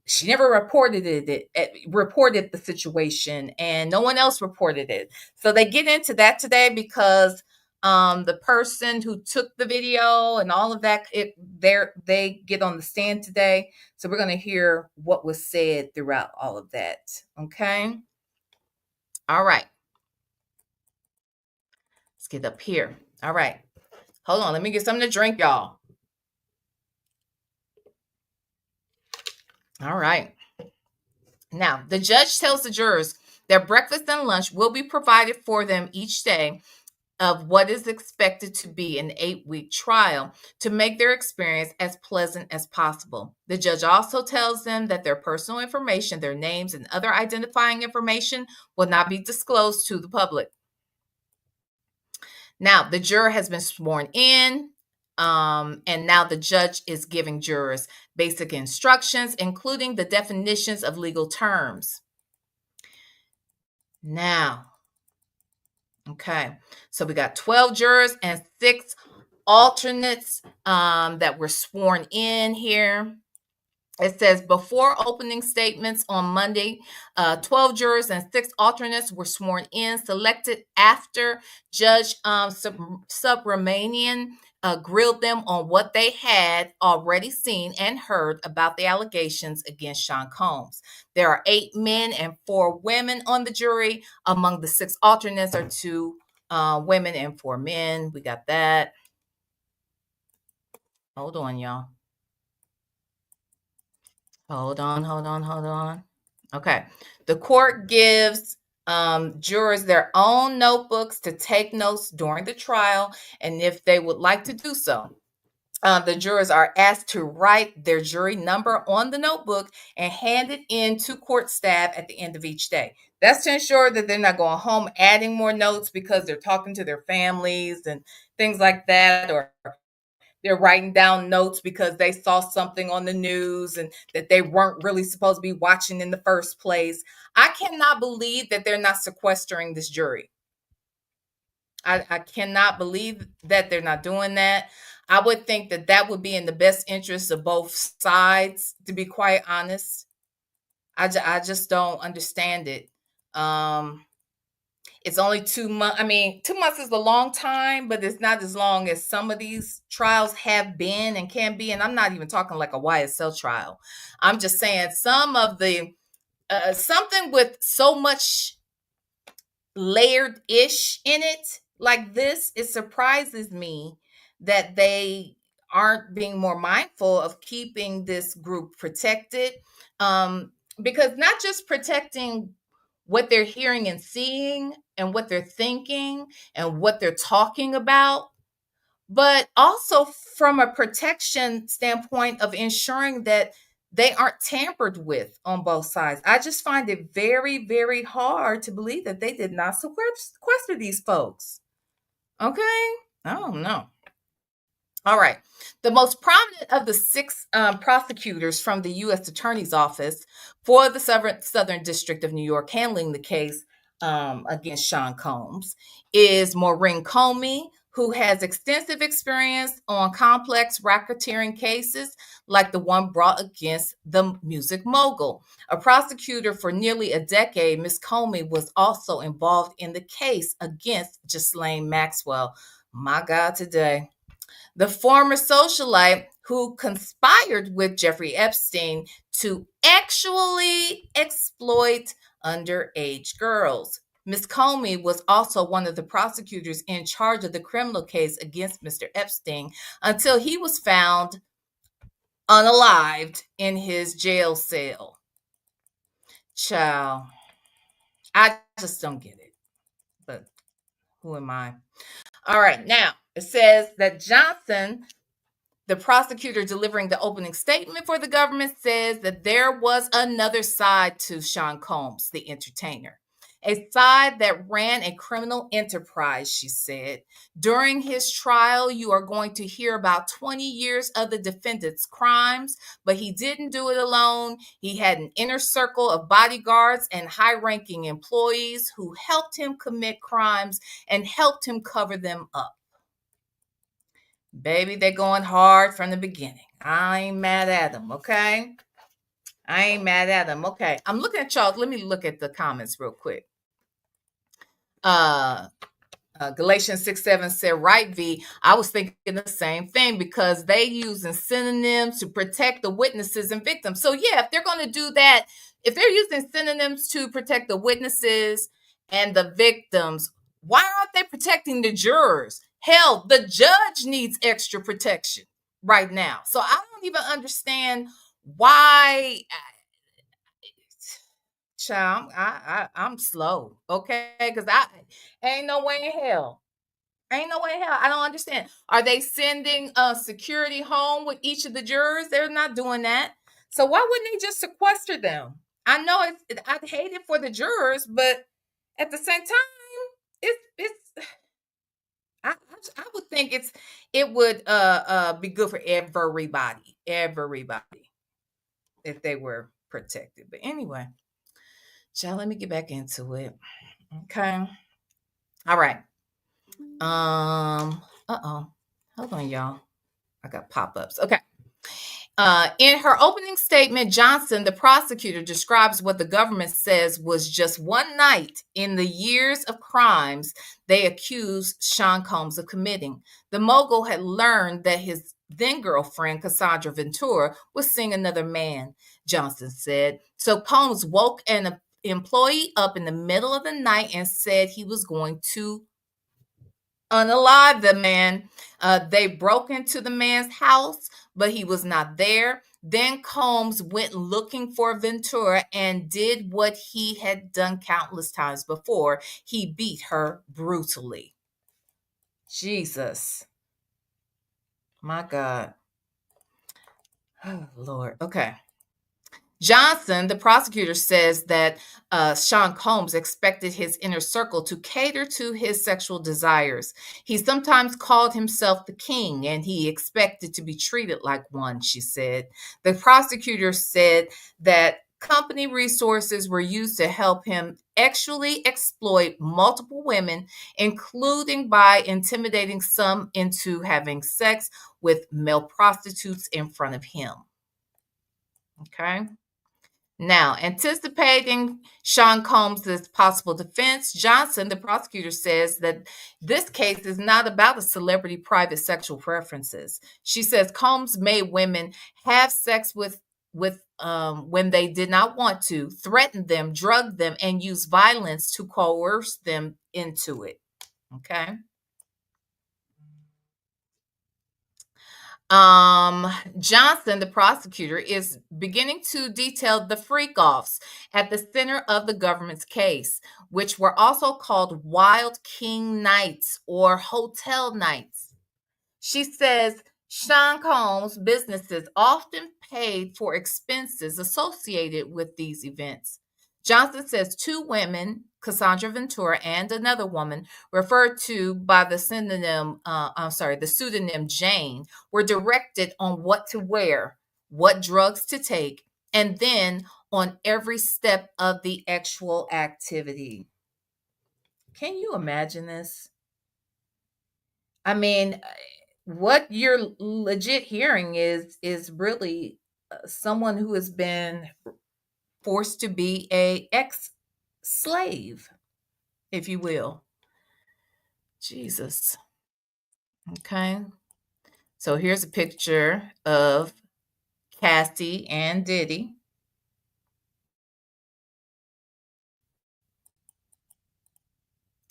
she never reported the situation and no one else reported it. So they get into that today because the person who took the video and all of that, they get on the stand today. So we're going to hear what was said throughout all of that. Okay. All right. Let's get up here. All right. Hold on. Let me get something to drink, y'all. All right. Now, the judge tells the jurors that breakfast and lunch will be provided for them each day of what is expected to be an 8-week trial to make their experience as pleasant as possible. The judge also tells them that their personal information, their names, and other identifying information will not be disclosed to the public. Now, the juror has been sworn in. And now the judge is giving jurors basic instructions, including the definitions of legal terms. Now, okay, so we got 12 jurors and 6 alternates that were sworn in here. It says before opening statements on Monday, 12 jurors and 6 alternates were sworn in, selected after Judge Subramanian grilled them on what they had already seen and heard about the allegations against Sean Combs. There are 8 men and 4 women on the jury. Among the 6 alternates are 2 women and 4 men. We got that. Hold on, y'all. Hold on. Okay. The court gives jurors their own notebooks to take notes during the trial, and if they would like to do so, the jurors are asked to write their jury number on the notebook and hand it in to court staff at the end of each day. That's to ensure that they're not going home adding more notes because they're talking to their families and things like that, or they're writing down notes because they saw something on the news and that they weren't really supposed to be watching in the first place. I cannot believe that they're not sequestering this jury. I cannot believe that they're not doing that. I would think that that would be in the best interest of both sides, to be quite honest. I just don't understand it. Um, it's only 2 months. I mean, 2 months is a long time, but it's not as long as some of these trials have been and can be. And I'm not even talking like a YSL trial. I'm just saying some of the something with so much layered ish in it like this, it surprises me that they aren't being more mindful of keeping this group protected. Um, because not just protecting what they're hearing and seeing and what they're thinking and what they're talking about, but also from a protection standpoint of ensuring that they aren't tampered with on both sides. I just find it very, very hard to believe that they did not sequester these folks. Okay? I don't know. All right. The most prominent of the six prosecutors from the U.S. Attorney's Office for the Southern District of New York handling the case against Sean Combs is Maureen Comey, who has extensive experience on complex racketeering cases like the one brought against the music mogul. A prosecutor for nearly a decade, Ms. Comey was also involved in the case against Ghislaine Maxwell. My God, today. The former socialite who conspired with Jeffrey Epstein to actually exploit underage girls. Ms. Comey was also one of the prosecutors in charge of the criminal case against Mr. Epstein until he was found unalived in his jail cell. Child, I just don't get it. But who am I? All right, now it says that Johnson, the prosecutor delivering the opening statement for the government, says that there was another side to Sean Combs, the entertainer, a side that ran a criminal enterprise, she said. During his trial, you are going to hear about 20 years of the defendant's crimes, but he didn't do it alone. He had an inner circle of bodyguards and high-ranking employees who helped him commit crimes and helped him cover them up. Baby, they're going hard from the beginning. I ain't mad at them, okay? I ain't mad at them. Okay. I'm looking at y'all. Let me look at the comments real quick. Galatians 6:7 said, right, V. I was thinking the same thing because they using synonyms to protect the witnesses and victims. So yeah, if they're going to do that, if they're using synonyms to protect the witnesses and the victims, why aren't they protecting the jurors? Hell, the judge needs extra protection right now. So I don't even understand why. Child, I'm slow, okay? Because I ain't no way in hell. Ain't no way in hell. I don't understand. Are they sending security home with each of the jurors? They're not doing that. So why wouldn't they just sequester them? I know I'd hate it for the jurors, but at the same time, it's I would think it would be good for everybody if they were protected. But anyway, child, let me get back into it. Okay. All right. Uh-oh. Hold on, y'all. I got pop-ups. Okay. In her opening statement, Johnson, the prosecutor, describes what the government says was just one night in the years of crimes they accused Sean Combs of committing. The mogul had learned that his then girlfriend, Cassandra Ventura, was seeing another man, Johnson said. So Combs woke an employee up in the middle of the night and said he was going to unalive the man. They broke into the man's house, but he was not there. Then Combs went looking for Ventura and did what he had done countless times before. He beat her brutally. Jesus. My God. Oh, Lord. Okay. Johnson, the prosecutor, says that Sean Combs expected his inner circle to cater to his sexual desires. He sometimes called himself the king, and he expected to be treated like one, she said. The prosecutor said that company resources were used to help him actually exploit multiple women, including by intimidating some into having sex with male prostitutes in front of him. Okay. Now, anticipating Sean Combs' possible defense, Johnson, the prosecutor, says that this case is not about a celebrity private sexual preferences. She says Combs made women have sex with when they did not want to, threatened them, drugged them, and used violence to coerce them into it. Okay. um Johnson, the prosecutor, is beginning to detail the freak offs at the center of the government's case, which were also called Wild King Nights or Hotel Nights. She says Sean Combs' businesses often paid for expenses associated with these events. Johnson says two women, Cassandra Ventura and another woman, referred to by the pseudonym Jane, were directed on what to wear, what drugs to take, and then on every step of the actual activity. Can you imagine this? I mean, what you're legit hearing is really someone who has been forced to be a ex slave, if you will. Jesus. Okay. So here's a picture of Cassie and Diddy.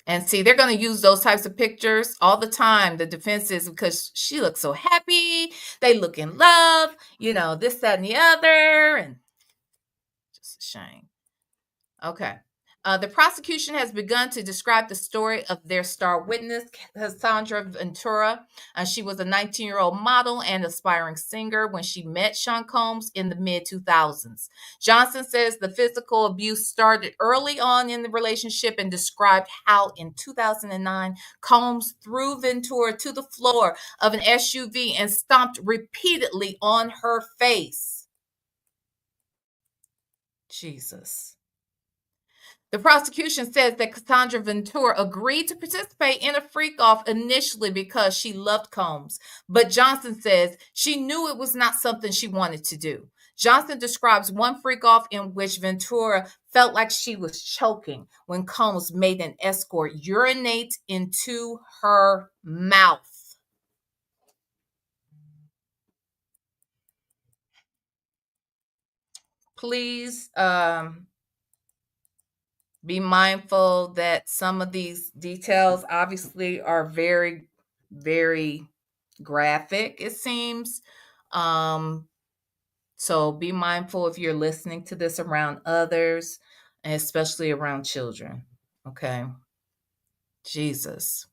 And see, they're going to use those types of pictures all the time. The defense is because she looks so happy. They look in love, this, that, and the other. And just a shame. Okay. The prosecution has begun to describe the story of their star witness, Cassandra Ventura. She was a 19-year-old model and aspiring singer when she met Sean Combs in the mid 2000s. Johnson says the physical abuse started early on in the relationship and described how in 2009, Combs threw Ventura to the floor of an SUV and stomped repeatedly on her face. Jesus. The prosecution says that Cassandra Ventura agreed to participate in a freak off initially because she loved Combs, but Johnson says she knew it was not something she wanted to do. Johnson describes one freak off in which Ventura felt like she was choking when Combs made an escort urinate into her mouth. Please, be mindful that some of these details obviously are very, very graphic, it seems. So be mindful if you're listening to this around others, and especially around children. Okay. Jesus.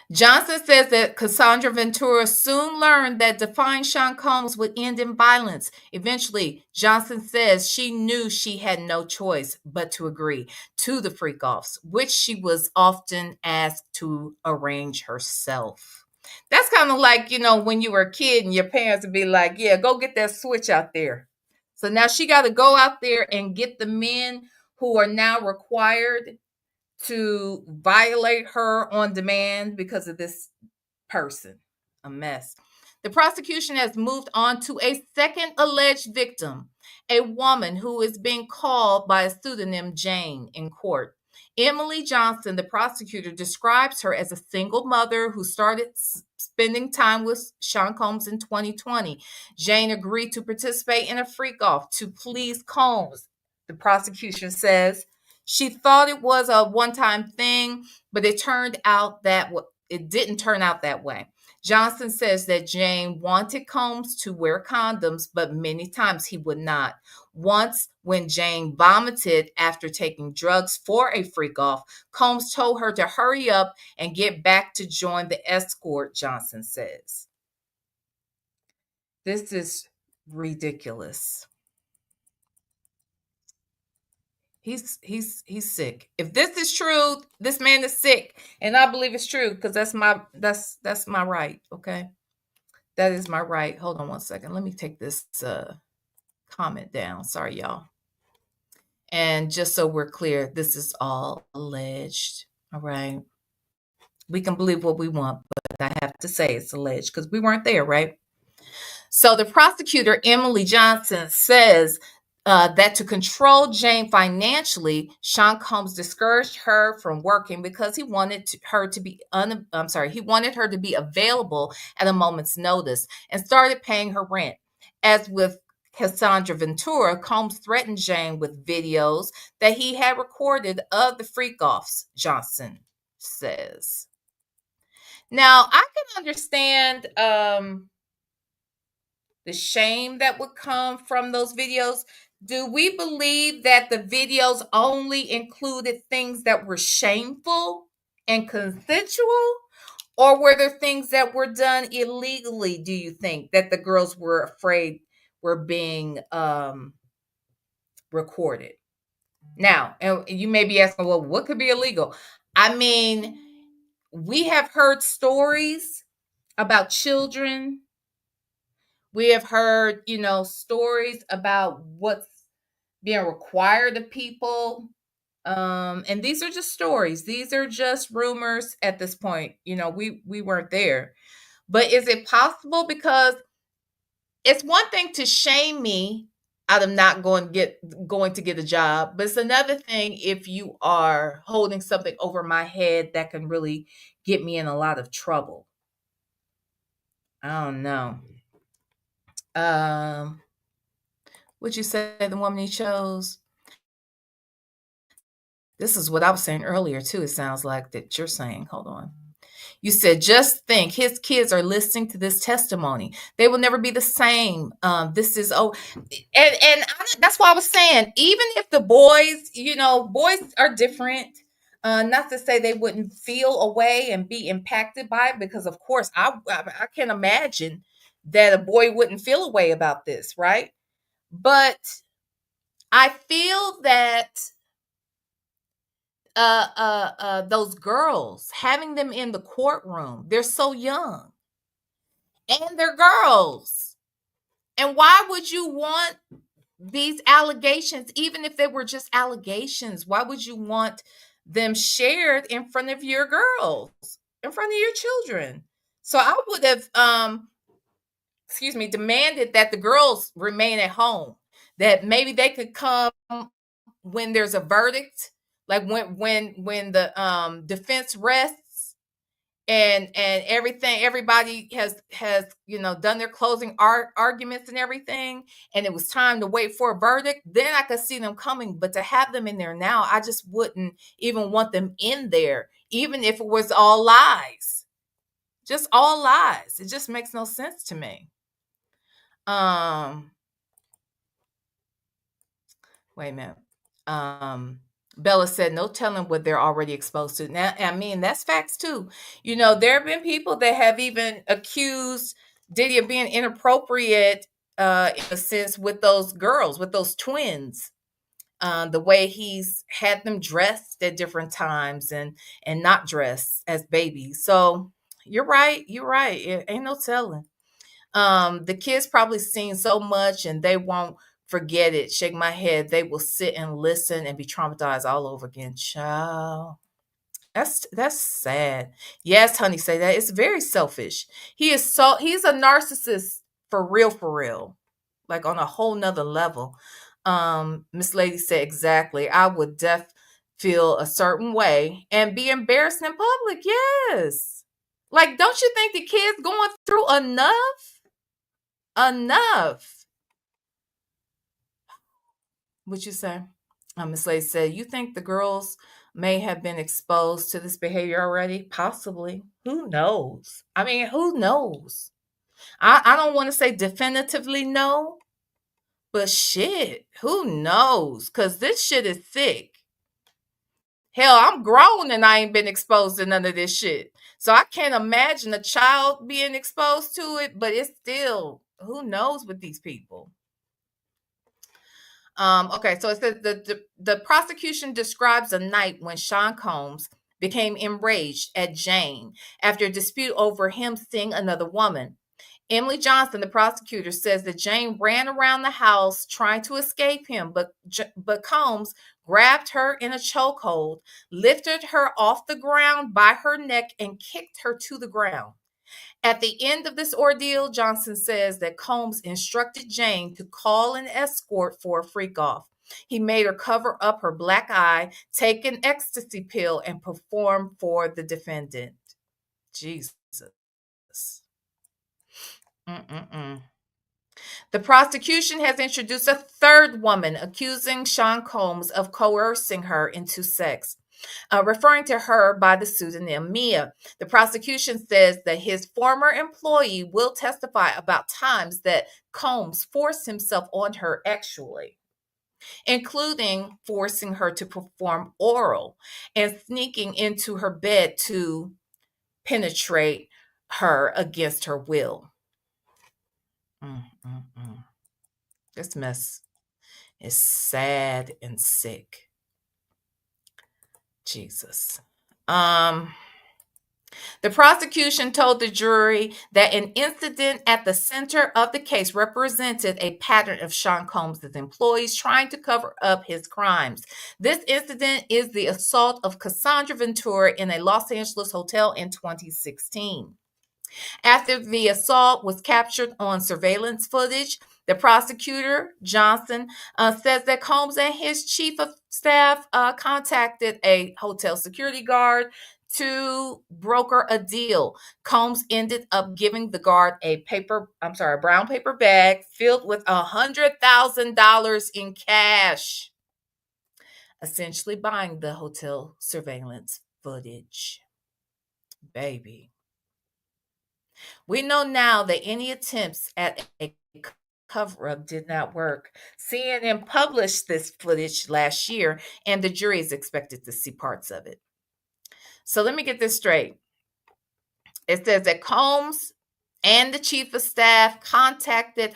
Johnson says that Cassandra Ventura soon learned that defying Sean Combs would end in violence. Eventually, Johnson says she knew she had no choice but to agree to the freak offs, which she was often asked to arrange herself. That's kind of like, when you were a kid and your parents would be like, yeah, go get that switch out there. So now she got to go out there and get the men who are now required to violate her on demand because of this person. A mess. The prosecution has moved on to a second alleged victim, a woman who is being called by a pseudonym Jane in court. Emily Johnson, the prosecutor, describes her as a single mother who started spending time with Sean Combs in 2020. Jane agreed to participate in a freak off to please Combs. The prosecution says she thought it was a one-time thing, but it didn't turn out that way. Johnson says that Jane wanted Combs to wear condoms, but many times he would not. Once, when Jane vomited after taking drugs for a freak off, Combs told her to hurry up and get back to join the escort, Johnson says. This is ridiculous. He's sick. If this is true, this man is sick, and I believe it's true because that's my right. Okay, that is my right. Hold on one second. Let me take this comment down. Sorry, y'all. And just so we're clear, this is all alleged. All right. We can believe what we want, but I have to say it's alleged because we weren't there, right? So the prosecutor, Emily Johnson, says that to control Jane financially, Sean Combs discouraged her from working because he wanted her to be he wanted her to be available at a moment's notice and started paying her rent. As with Cassandra Ventura, Combs threatened Jane with videos that he had recorded of the freak-offs, Johnson says. Now, I can understand the shame that would come from those videos. Do we believe that the videos only included things that were shameful and consensual? Or were there things that were done illegally, do you think, that the girls were afraid were being recorded? Now, and you may be asking, well, what could be illegal? I mean, we have heard stories about children. We have heard, stories about what's being required of people. And these are just stories. These are just rumors at this point. We weren't there. But is it possible? Because it's one thing to shame me out of not going to get a job, but it's another thing if you are holding something over my head that can really get me in a lot of trouble. I don't know. Would you say the woman he chose? This is what I was saying earlier, too. It sounds like that you're saying. Hold on. You said, just think, his kids are listening to this testimony. They will never be the same. This is, that's why I was saying, even if the boys, boys are different. Not to say they wouldn't feel a way and be impacted by it, because of course I can imagine that a boy wouldn't feel a way about this, right? But I feel that those girls, having them in the courtroom, they're so young and they're girls. And why would you want these allegations, even if they were just allegations? Why would you want them shared in front of your girls, in front of your children? So I would have demanded that the girls remain at home, that maybe they could come when there's a verdict, like when the defense rests and everybody has done their closing arguments and everything, and it was time to wait for a verdict, then I could see them coming. But to have them in there now, I just wouldn't even want them in there, even if it was all lies. Just all lies. It just makes no sense to me. Wait a minute. Bella said, no telling what they're already exposed to. Now, I mean, that's facts too. There have been people that have even accused Diddy of being inappropriate in a sense with those girls, with those twins. The way he's had them dressed at different times and not dressed as babies. So you're right. It ain't no telling. The kids probably seen so much and they won't forget it. Shake my head. They will sit and listen and be traumatized all over again. Child. That's sad. Yes, honey, say that. It's very selfish. He's a narcissist for real. Like on a whole nother level. Miss Lady said exactly. I would feel a certain way and be embarrassed in public. Yes. Like, don't you think the kids going through enough? What you say? Miss Lady said, you think the girls may have been exposed to this behavior already? Possibly. Who knows? I mean, who knows? I don't want to say definitively no, but shit, who knows? Because this shit is sick. Hell, I'm grown and I ain't been exposed to none of this shit. So I can't imagine a child being exposed to it, but it's still, who knows with these people? Okay, so it says the prosecution describes a night when Sean Combs became enraged at Jane after a dispute over him seeing another woman. Emily Johnson, the prosecutor, says that Jane ran around the house trying to escape him, but Combs grabbed her in a chokehold, lifted her off the ground by her neck, and kicked her to the ground. At the end of this ordeal, Johnson says that Combs instructed Jane to call an escort for a freak off. He made her cover up her black eye, take an ecstasy pill, and perform for the defendant. Jesus. Mm-mm-mm. The prosecution has introduced a third woman accusing Sean Combs of coercing her into sex, referring to her by the pseudonym Mia. The prosecution says that his former employee will testify about times that Combs forced himself on her actually, including forcing her to perform oral and sneaking into her bed to penetrate her against her will. Mm-mm-mm. This mess is sad and sick. Jesus. The prosecution told the jury that an incident at the center of the case represented a pattern of Sean Combs' employees trying to cover up his crimes. This incident is the assault of Cassandra Ventura in a Los Angeles hotel in 2016. After the assault was captured on surveillance footage, the prosecutor, Johnson, says that Combs and his chief of staff contacted a hotel security guard to broker a deal. Combs ended up giving the guard a brown paper bag filled with $100,000 in cash, essentially buying the hotel surveillance footage. Baby. We know now that any attempts at a cover up did not work. CNN published this footage last year, and the jury is expected to see parts of it. So let me get this straight. It says that Combs and the chief of staff contacted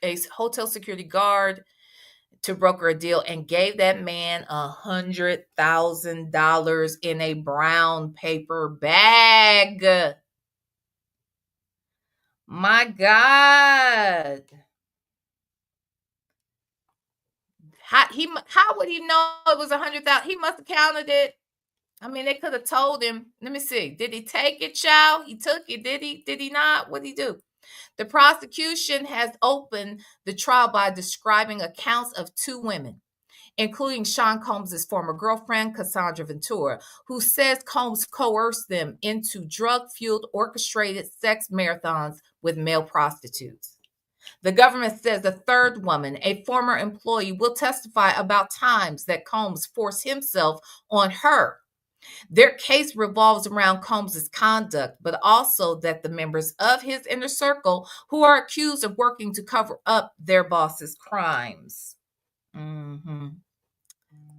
a hotel security guard to broker a deal and gave that man $100,000 in a brown paper bag. My God. How would he know it was 100,000? He must have counted it. I mean, they could have told him. Let me see. Did he take it, child? He took it. Did he? Did he not? What did he do? The prosecution has opened the trial by describing accounts of two women, including Sean Combs' former girlfriend, Cassandra Ventura, who says Combs coerced them into drug-fueled orchestrated sex marathons with male prostitutes. The government says a third woman, a former employee, will testify about times that Combs forced himself on her. Their case revolves around Combs' conduct, but also that the members of his inner circle who are accused of working to cover up their boss's crimes. Mm-hmm.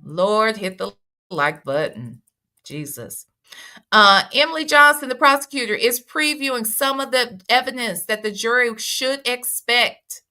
Lord, hit the like button. Jesus. Emily Johnson, the prosecutor, is previewing some of the evidence that the jury should expect.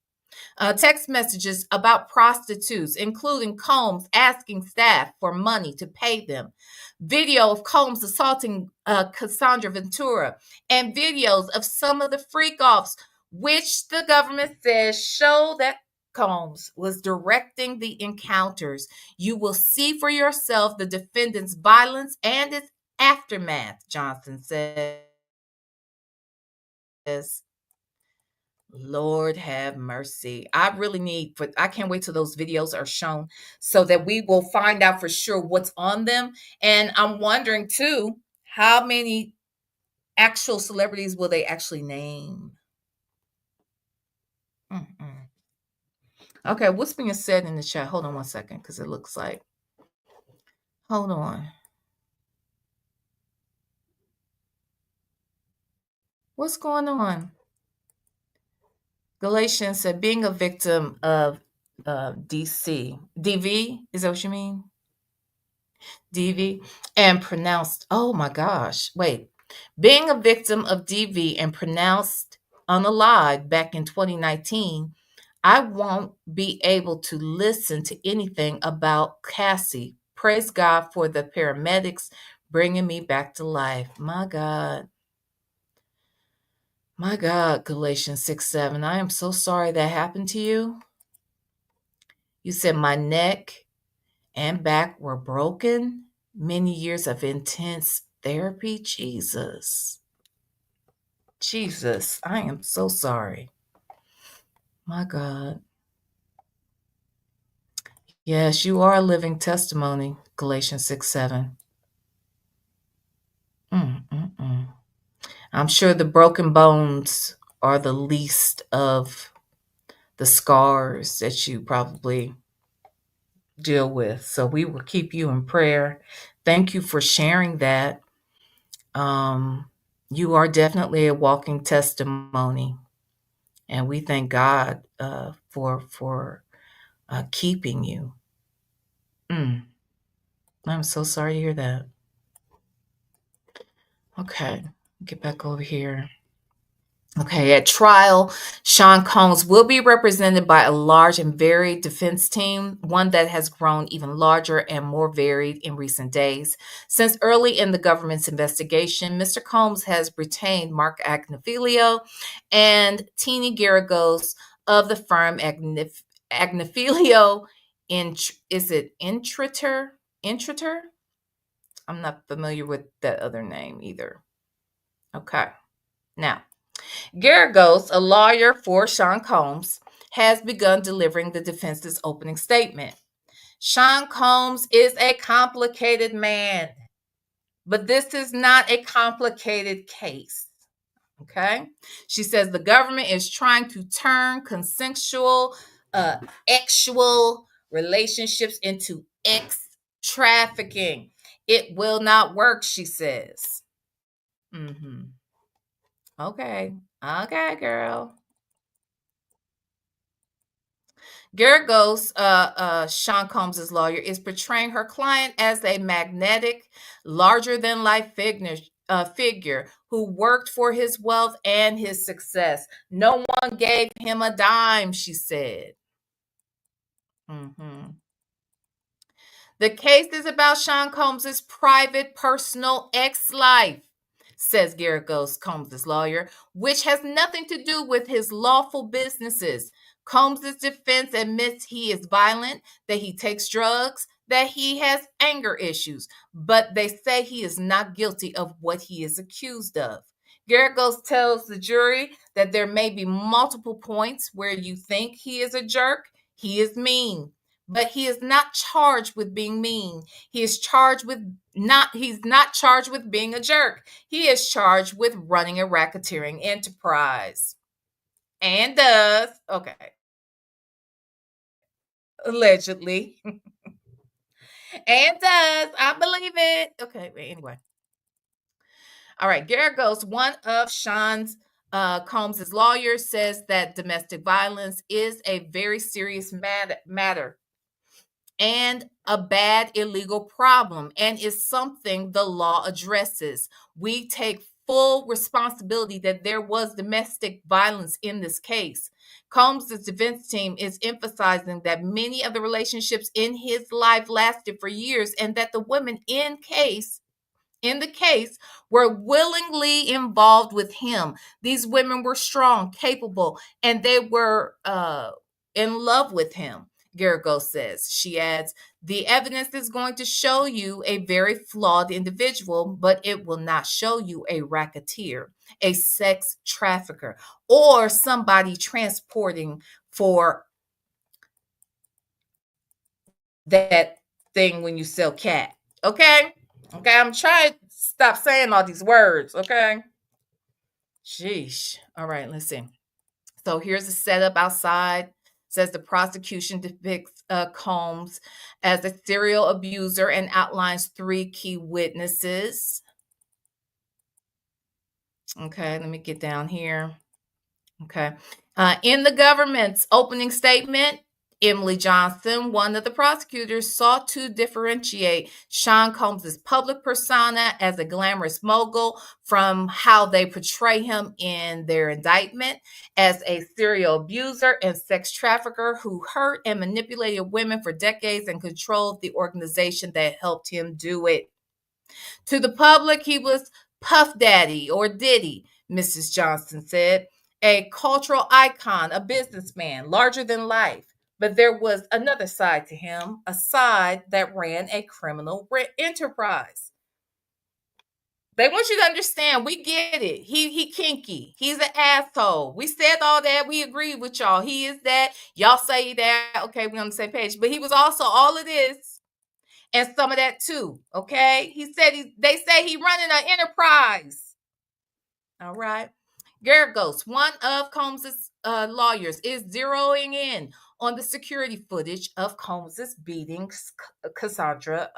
Text messages about prostitutes, including Combs asking staff for money to pay them, video of Combs assaulting Cassandra Ventura, and videos of some of the freak-offs, which the government says show that Combs was directing the encounters. You will see for yourself the defendant's violence and its aftermath, Johnson says. Lord have mercy. I can't wait till those videos are shown so that we will find out for sure what's on them. And I'm wondering too, how many actual celebrities will they actually name? Mm-mm. Okay, what's being said in the chat? Hold on one second, because it looks like, hold on. What's going on? Galatians said being a victim of DV, is that what you mean? DV, and pronounced, oh my gosh, wait. Being a victim of DV and pronounced unalive back in 2019, I won't be able to listen to anything about Cassie. Praise God for the paramedics bringing me back to life. My God. My God, Galatians 6 7. I am so sorry that happened to you. You said my neck and back were broken. Many years of intense therapy. Jesus. Jesus. I am so sorry. My God. Yes, you are a living testimony. Galatians 6 7. Mm. I'm sure the broken bones are the least of the scars that you probably deal with. So we will keep you in prayer. Thank you for sharing that. Um, you are definitely a walking testimony, and we thank God for keeping you. Mm, I'm so sorry to hear that. Okay, get back over here. Okay, at trial, Sean Combs will be represented by a large and varied defense team, one that has grown even larger and more varied in recent days. Since early in the government's investigation, Mr. Combs has retained Mark Agnifilio and Teeny Garagos of the firm Agnifilio is it Intrater? Intrater? I'm not familiar with that other name either. Okay. Now, Garagos, a lawyer for Sean Combs, has begun delivering the defense's opening statement. Sean Combs is a complicated man, but this is not a complicated case. Okay? She says the government is trying to turn consensual, actual relationships into ex trafficking. It will not work, she says. Mm-hmm. Okay. Okay, girl. Garagos, Sean Combs' lawyer, is portraying her client as a magnetic, larger than life figure who worked for his wealth and his success. No one gave him a dime, she said. Mhm. The case is about Sean Combs' private, personal ex-life, says Garagos, Combs' lawyer, which has nothing to do with his lawful businesses. Combs' defense admits he is violent, that he takes drugs, that he has anger issues, but they say he is not guilty of what he is accused of. Garagos tells the jury that there may be multiple points where you think he is a jerk, he is mean, but he is not charged with being mean. He's not charged with being a jerk. He is charged with running a racketeering enterprise. And does, okay, allegedly. And does, I believe it. Okay, but anyway. All right, Garagos, one of Sean's Combs' lawyers, says that domestic violence is a very serious matter and a bad illegal problem and is something the law addresses. We take full responsibility that there was domestic violence in this case. Combs' defense team is emphasizing that many of the relationships in his life lasted for years and that the women in the case were willingly involved with him. These women were strong, capable, and they were in love with him. Garagos says. She adds, the evidence is going to show you a very flawed individual, but it will not show you a racketeer, a sex trafficker, or somebody transporting for that thing when you sell cat. Okay? Okay, I'm trying to stop saying all these words. Okay? Sheesh. All right, let's see. So here's the setup outside. Says the prosecution depicts Combs as a serial abuser and outlines three key witnesses. Okay, let me get down here. Okay. In the government's opening statement, Emily Johnson, one of the prosecutors, sought to differentiate Sean Combs' public persona as a glamorous mogul from how they portray him in their indictment as a serial abuser and sex trafficker who hurt and manipulated women for decades and controlled the organization that helped him do it. To the public, he was Puff Daddy or Diddy, Mrs. Johnson said, a cultural icon, a businessman, larger than life. But there was another side to him, a side that ran a criminal enterprise. They want you to understand. We get it. He kinky. He's an asshole. We said all that. We agree with y'all. He is that. Y'all say that. Okay, we're on the same page. But he was also all of this and some of that too. Okay. He said they say he running an enterprise. All right. Geragos, one of Combs's lawyers, is zeroing in on the security footage of Combs's beating Cassandra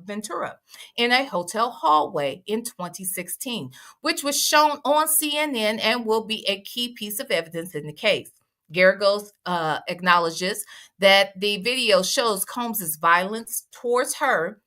Ventura in a hotel hallway in 2016, which was shown on CNN and will be a key piece of evidence in the case. Geragos acknowledges that the video shows Combs's violence towards her,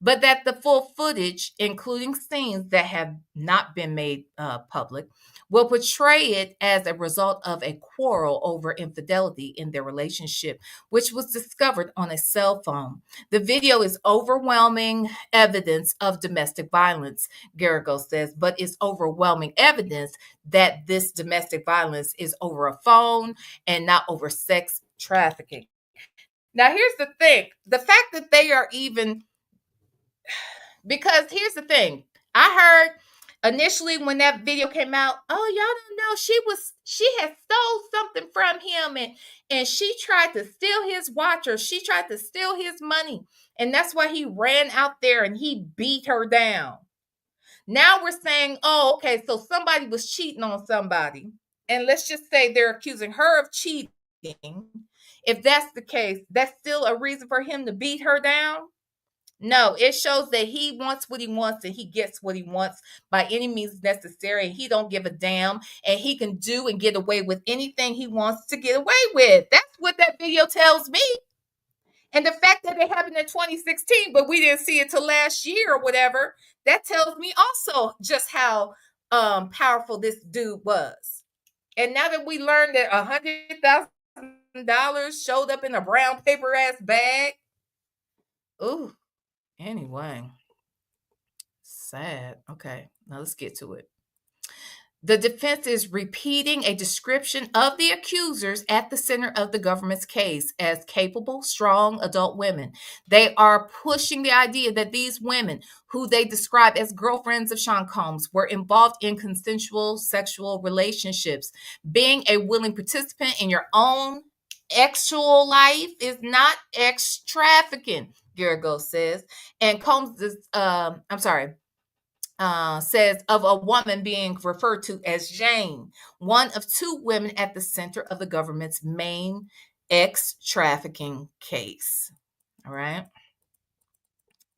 but that the full footage, including scenes that have not been made public, will portray it as a result of a quarrel over infidelity in their relationship, which was discovered on a cell phone. The video is overwhelming evidence of domestic violence, Geragos says, but it's overwhelming evidence that this domestic violence is over a phone and not over sex trafficking. Now, here's the thing. The fact that they are even because here's the thing. I heard initially when that video came out, oh, y'all don't know, she had stole something from him and she tried to steal his watch or she tried to steal his money. And that's why he ran out there and he beat her down. Now we're saying, oh, okay, so somebody was cheating on somebody. And let's just say they're accusing her of cheating. If that's the case, that's still a reason for him to beat her down. No, it shows that he wants what he wants and he gets what he wants by any means necessary. And he don't give a damn and he can do and get away with anything he wants to get away with. That's what that video tells me. And the fact that it happened in 2016, but we didn't see it till last year or whatever, that tells me also just how powerful this dude was. And now that we learned that $100,000 showed up in a brown paper ass bag, ooh. Anyway, sad. Okay, now let's get to it. The defense is repeating a description of the accusers at the center of the government's case as capable, strong adult women. They are pushing the idea that these women, who they describe as girlfriends of Sean Combs, were involved in consensual sexual relationships. Being a willing participant in your own actual life is not ex trafficking, Geragos says. And Combs is, says of a woman being referred to as Jane, one of two women at the center of the government's main ex trafficking case. All right.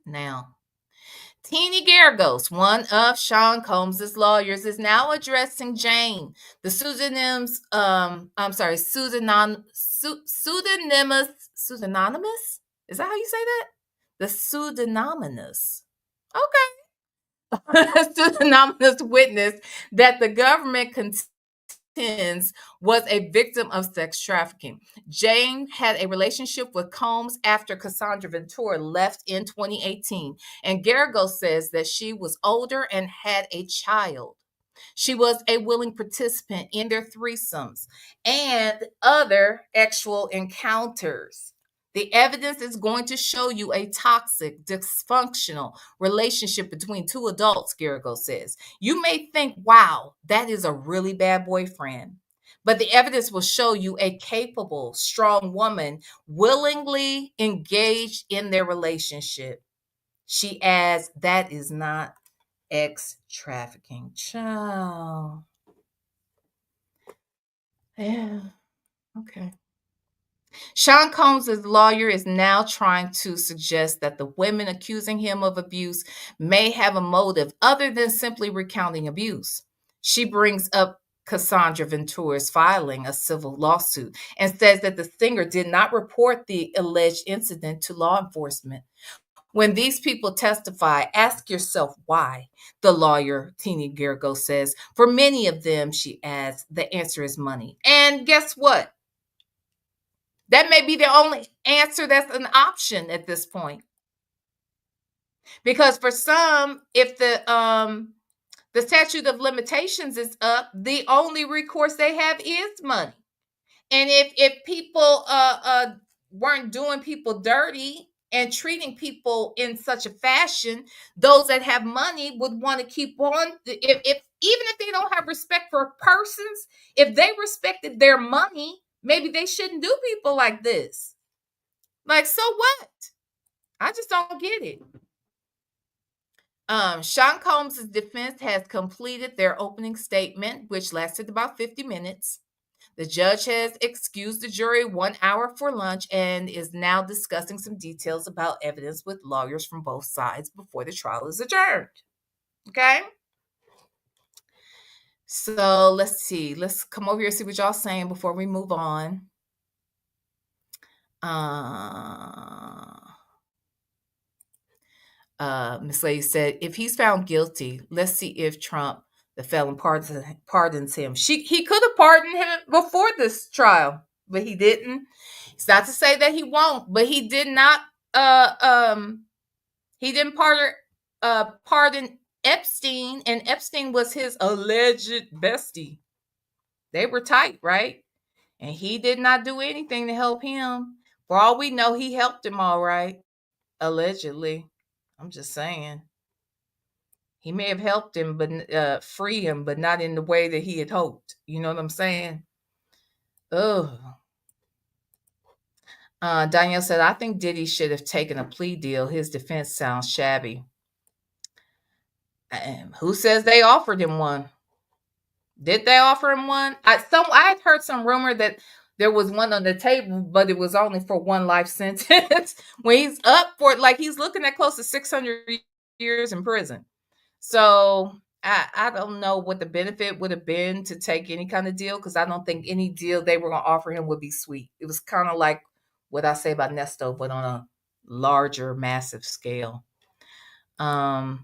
Now, Teeny Geragos, one of Sean Combs's lawyers, is now addressing Jane. The pseudonymous, pseudonymous? Is that how you say that? The pseudonymous. Okay. Pseudonymous witness that the government contends was a victim of sex trafficking. Jane had a relationship with Combs after Cassandra Ventura left in 2018, and Geragos says that she was older and had a child. She was a willing participant in their threesomes and other actual encounters. The evidence is going to show you a toxic, dysfunctional relationship between two adults, Geragos says. You may think, wow, that is a really bad boyfriend. But the evidence will show you a capable, strong woman willingly engaged in their relationship. She adds, that is not ex trafficking. Child. Yeah. Okay. Sean Combs' lawyer is now trying to suggest that the women accusing him of abuse may have a motive other than simply recounting abuse. She brings up Cassandra Ventura's filing a civil lawsuit and says that the singer did not report the alleged incident to law enforcement. When these people testify, ask yourself why, the lawyer, Teeny Geragos, says. For many of them, she adds, the answer is money. And guess what? That may be the only answer that's an option at this point. Because for some, if The statute of limitations is up. The only recourse they have is money. And if people weren't doing people dirty and treating people in such a fashion, those that have money would want to keep on. If even if they don't have respect for persons, if they respected their money, maybe they shouldn't do people like this. Like, so what? I just don't get it. Sean Combs' defense has completed their opening statement, which lasted about 50 minutes. The judge has excused the jury 1 hour for lunch and is now discussing some details about evidence with lawyers from both sides before the trial is adjourned. Okay? So let's see. Let's come over here and see what y'all saying before we move on. Miss Lady said, if he's found guilty, let's see if Trump, the felon, pardons him. He could have pardoned him before this trial, but he didn't. It's not to say that he won't, but he did not. He didn't pardon Epstein, and Epstein was his alleged bestie. They were tight, right? And he did not do anything to help him. For all we know, he helped him all right, allegedly. I'm just saying. He may have helped him, but free him, but not in the way that he had hoped. You know what I'm saying? Oh. Danielle said, I think Diddy should have taken a plea deal. His defense sounds shabby. Who says they offered him one? Did they offer him one? I heard some rumor that there was one on the table, but it was only for one life sentence. When he's up for it, like he's looking at close to 600 years in prison. So I don't know what the benefit would have been to take any kind of deal, because I don't think any deal they were going to offer him would be sweet. It was kind of like what I say about Nesto, but on a larger, massive scale. Trump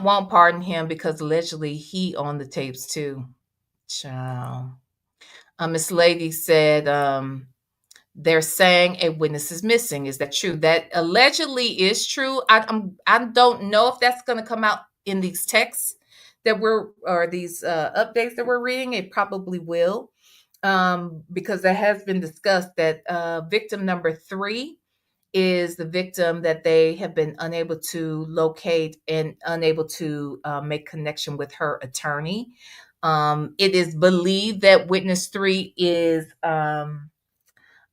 won't pardon him because allegedly he owned the tapes too. Child. Miss Lady said they're saying a witness is missing. Is that true? That allegedly is true. I don't know if that's going to come out in these texts that these updates that we're reading. It probably will, because it has been discussed that victim number 3 is the victim that they have been unable to locate and unable to make connection with her attorney. It is believed that witness 3 is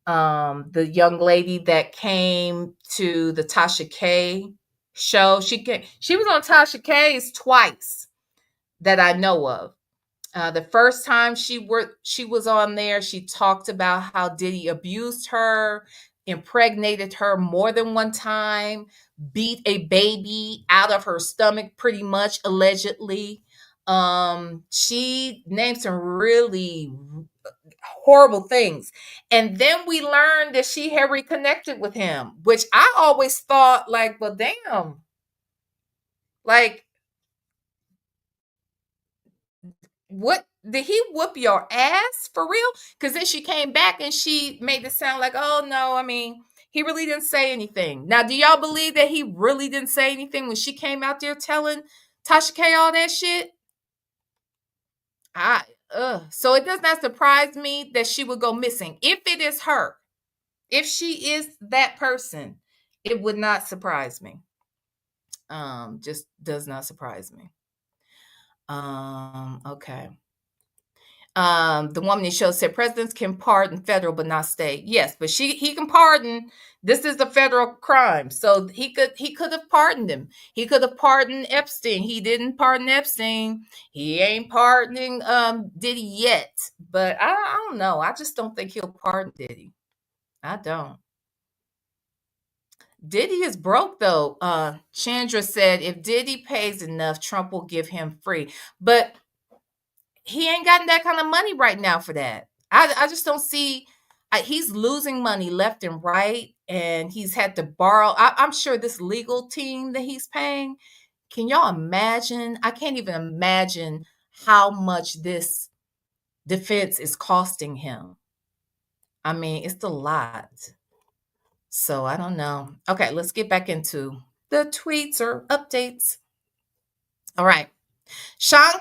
the young lady that came to the Tasha K show. She was on Tasha K's twice that I know of. The first time she was on there, she talked about how Diddy abused her, impregnated her more than one time, beat a baby out of her stomach, pretty much, allegedly. She named some really horrible things. And then we learned that she had reconnected with him, which I always thought, like, well, damn. Like, what did he whoop your ass for real? Because then she came back and she made it sound like, oh no, I mean, he really didn't say anything. Now, do y'all believe that he really didn't say anything when she came out there telling Tasha K all that shit? So it does not surprise me that she would go missing. If it is her, if she is that person, it would not surprise me. Just does not surprise me. Okay. The woman in the show said presidents can pardon federal but not state. Yes, but he can pardon. This is a federal crime, so he could have pardoned him. He could have pardoned Epstein. He didn't pardon Epstein. He ain't pardoning Diddy yet. But I don't know. I just don't think he'll pardon Diddy. I don't. Diddy is broke though. Chandra said if Diddy pays enough, Trump will give him free. But he ain't gotten that kind of money right now for that. I just don't see. He's losing money left and right, and he's had to borrow. I'm sure this legal team that he's paying. Can y'all imagine? I can't even imagine how much this defense is costing him. I mean, it's a lot. So I don't know. Okay, let's get back into the tweets or updates. All right.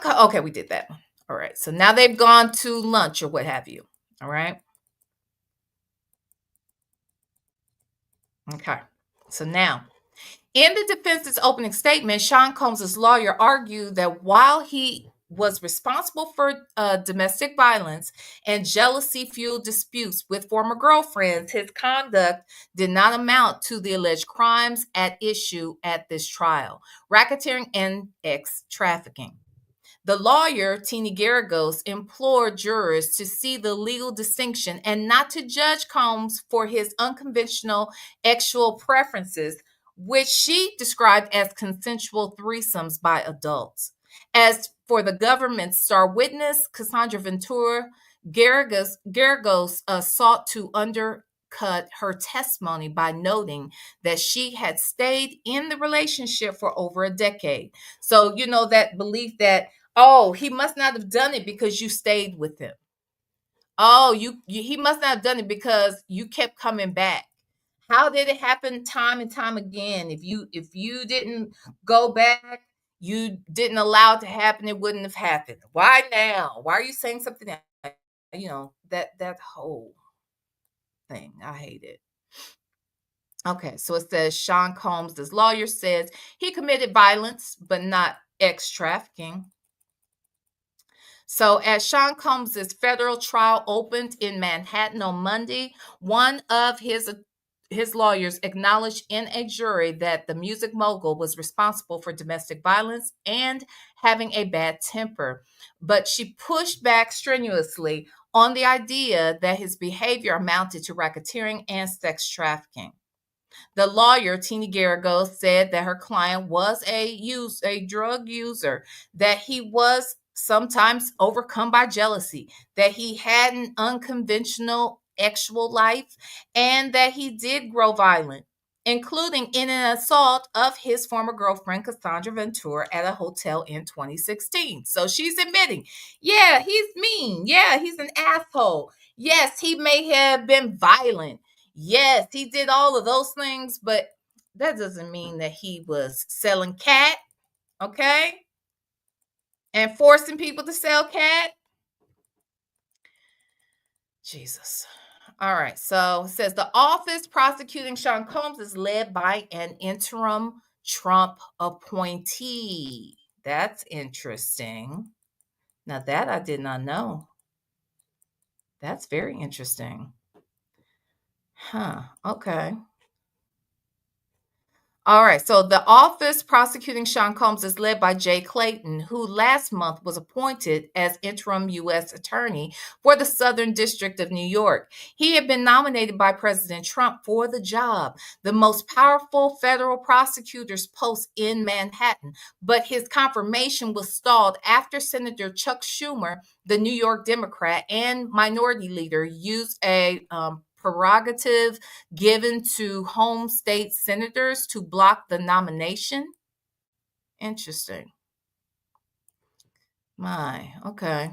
Okay, we did that. All right. So now they've gone to lunch or what have you. All right. Okay. So now, in the defense's opening statement, Sean Combs' lawyer argued that while he was responsible for domestic violence and jealousy fueled disputes with former girlfriends, his conduct did not amount to the alleged crimes at issue at this trial: racketeering and ex trafficking. The lawyer, Teeny Garagos, implored jurors to see the legal distinction and not to judge Combs for his unconventional sexual preferences, which she described as consensual threesomes by adults. As for the government's star witness, Cassandra Ventura, Garagos sought to undercut her testimony by noting that she had stayed in the relationship for over a decade. So, that belief that, oh, he must not have done it because you stayed with him. Oh, he must not have done it because you kept coming back. How did it happen time and time again? If you didn't go back, you didn't allow it to happen, it wouldn't have happened. Why now? Why are you saying something else? That whole thing. I hate it. Okay, so it says Sean Combs' lawyer says he committed violence, but not ex trafficking. So, as Sean Combs' federal trial opened in Manhattan on Monday, one of his lawyers acknowledged in a jury that the music mogul was responsible for domestic violence and having a bad temper. But she pushed back strenuously on the idea that his behavior amounted to racketeering and sex trafficking. The lawyer, Teeny Garagos, said that her client was a drug user, that he was sometimes overcome by jealousy, that he had an unconventional sexual life, and that he did grow violent, including in an assault of his former girlfriend, Cassandra Ventura, at a hotel in 2016. So she's admitting, yeah, he's mean. Yeah, he's an asshole. Yes, he may have been violent. Yes, he did all of those things, but that doesn't mean that he was selling cat, okay? And forcing people to sell cat. Jesus. All right. So it says the office prosecuting Sean Combs is led by an interim Trump appointee. That's interesting. Now, that I did not know. That's very interesting. Huh. Okay. All right. So the office prosecuting Sean Combs is led by Jay Clayton, who last month was appointed as interim U.S. attorney for the Southern District of New York. He had been nominated by President Trump for the job, the most powerful federal prosecutor's post in Manhattan. But his confirmation was stalled after Senator Chuck Schumer, the New York Democrat and minority leader, used a prerogative given to home state senators to block the nomination. Interesting. Okay.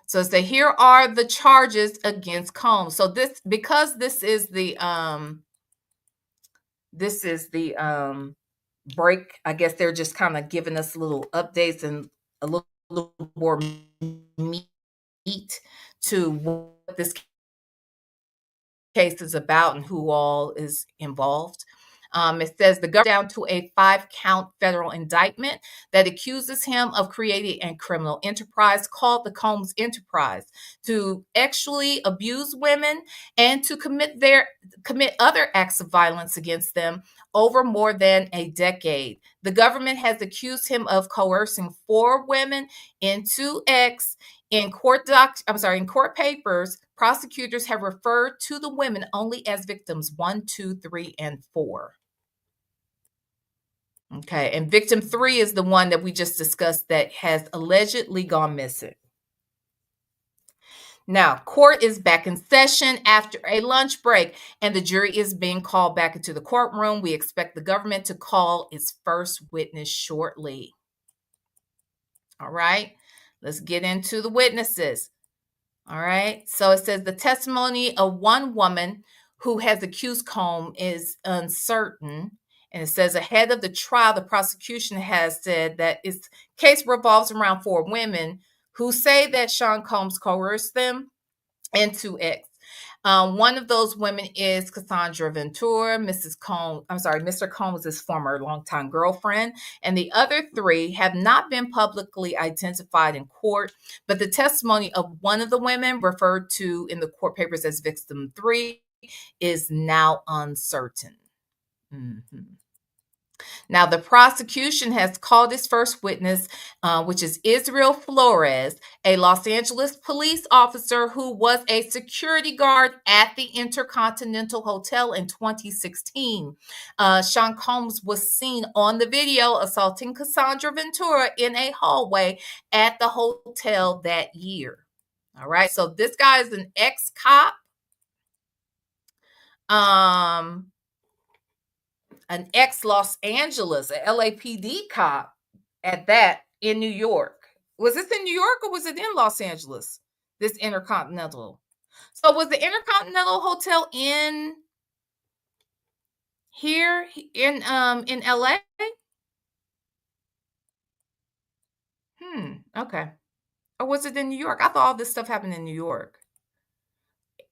So say here are the charges against Combs. So because this is the break. I guess they're just kind of giving us little updates and a little more meat to what this case is about and who all is involved. It says the government down to a 5-count federal indictment that accuses him of creating a criminal enterprise called the Combs Enterprise to actually abuse women and to commit other acts of violence against them over more than a decade. The government has accused him of coercing 4 women into X. In court papers, prosecutors have referred to the women only as victims 1, 2, 3, and 4. Okay, and victim 3 is the one that we just discussed that has allegedly gone missing. Now, court is back in session after a lunch break, and the jury is being called back into the courtroom. We expect the government to call its first witness shortly. All right, let's get into the witnesses. All right. So it says the testimony of one woman who has accused Combs is uncertain, And it says ahead of the trial, the prosecution has said that its case revolves around four women who say that Sean Combs coerced them into X. One of those women is Cassandra Ventura, Mr. Combs' former longtime girlfriend, and the other three have not been publicly identified in court, but the testimony of one of the women, referred to in the court papers as Victim 3, is now uncertain. Mhm. Now, the prosecution has called its first witness, which is Israel Flores, a Los Angeles police officer who was a security guard at the Intercontinental Hotel in 2016. Sean Combs was seen on the video assaulting Cassandra Ventura in a hallway at the hotel that year. All right, so this guy is an ex-cop. An ex-Los Angeles, a LAPD cop at that, in New York. Was this in New York or was it in Los Angeles? This Intercontinental. So was the Intercontinental Hotel in here in LA? Okay. Or was it in New York? I thought all this stuff happened in New York.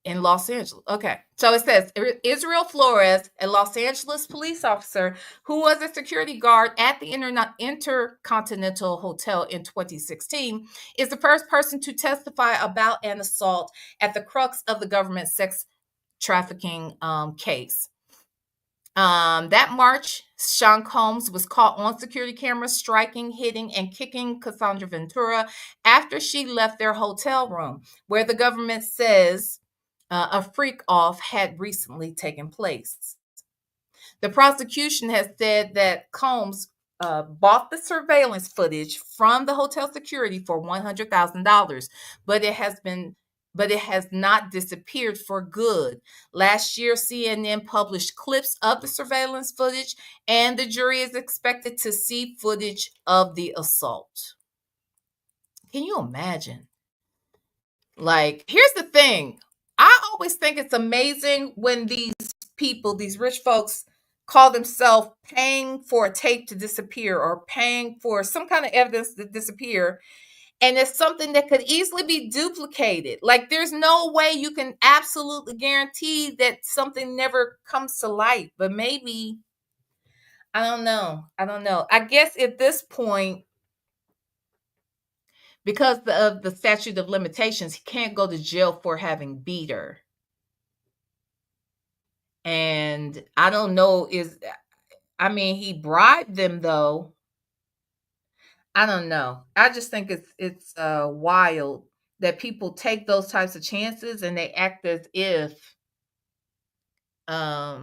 In Los Angeles. Okay. So it says Israel Flores, a Los Angeles police officer who was a security guard at the Intercontinental Hotel in 2016, is the first person to testify about an assault at the crux of the government sex trafficking case. That March, Sean Combs was caught on security cameras striking, hitting, and kicking Cassandra Ventura after she left their hotel room, where the government says a freak off had recently taken place. The prosecution has said that Combs bought the surveillance footage from the hotel security for $100,000, but it has not disappeared for good. Last year, CNN published clips of the surveillance footage, and the jury is expected to see footage of the assault. Can you imagine? Like, here's the thing. I always think it's amazing when these people, these rich folks, call themselves paying for a tape to disappear or paying for some kind of evidence to disappear. And it's something that could easily be duplicated. Like, there's no way you can absolutely guarantee that something never comes to light. But maybe, I don't know. I guess at this point, because of the statute of limitations, he can't go to jail for having beat her. And I don't know, he bribed them though. I don't know. I just think it's wild that people take those types of chances and they act as if I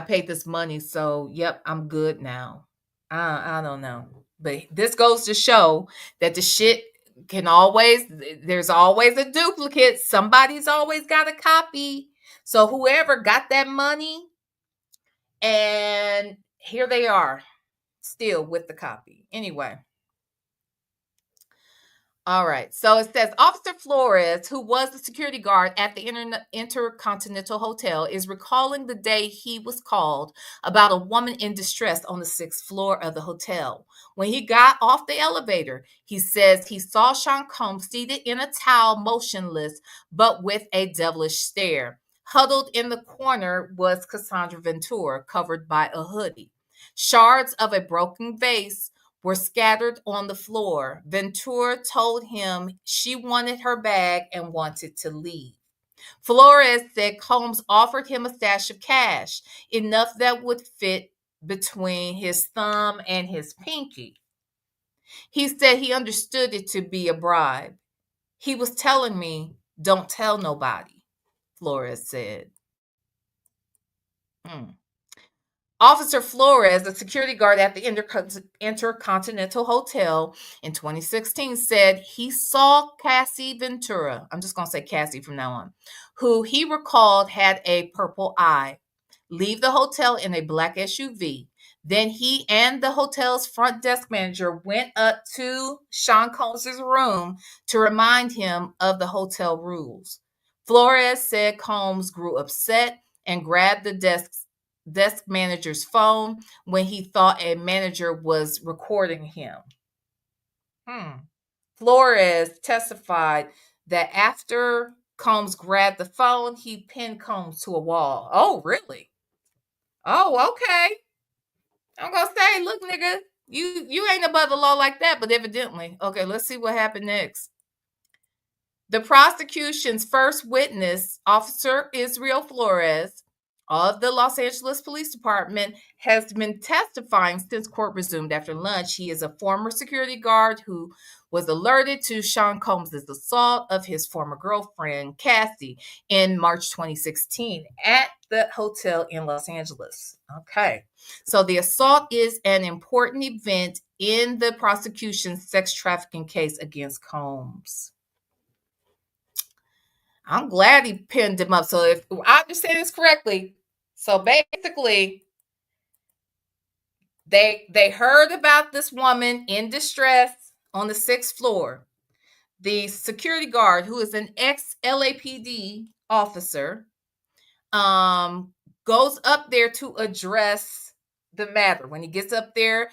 paid this money, so yep, I'm good now. I don't know. But this goes to show that the shit there's always a duplicate. Somebody's always got a copy. So whoever got that money, and here they are, still with the copy. Anyway. All right. So it says Officer Flores, who was the security guard at the Intercontinental Hotel, is recalling the day he was called about a woman in distress on the 6th floor of the hotel. When he got off the elevator, he says he saw Sean Combs seated in a towel, motionless, but with a devilish stare. Huddled in the corner was Cassandra Ventura, covered by a hoodie. Shards of a broken vase were scattered on the floor. Ventura told him she wanted her bag and wanted to leave. Flores said Combs offered him a stash of cash, enough that would fit between his thumb and his pinky. He said he understood it to be a bribe. He was telling me, don't tell nobody, Flores said. Officer Flores, a security guard at the Intercontinental Hotel in 2016, said he saw Cassie Ventura, I'm just going to say Cassie from now on, who he recalled had a purple eye, leave the hotel in a black SUV. Then he and the hotel's front desk manager went up to Sean Combs' room to remind him of the hotel rules. Flores said Combs grew upset and grabbed the desk desk manager's phone when he thought a manager was recording him. Flores testified that after Combs grabbed the phone, he pinned Combs to a wall. Oh, really? Oh, okay. I'm gonna say, look, nigga, you ain't above the law like that, but evidently. Okay, let's see what happened next. The prosecution's first witness, Officer Israel Flores of the Los Angeles Police Department, has been testifying since court resumed after lunch. He is a former security guard who was alerted to Sean Combs' assault of his former girlfriend, Cassie, in March 2016 at the hotel in Los Angeles. Okay, so the assault is an important event in the prosecution's sex trafficking case against Combs. I'm glad he pinned him up. So if I understand this correctly, so basically they heard about this woman in distress on the 6th floor. The security guard, who is an ex-LAPD officer, goes up there to address the matter. When he gets up there,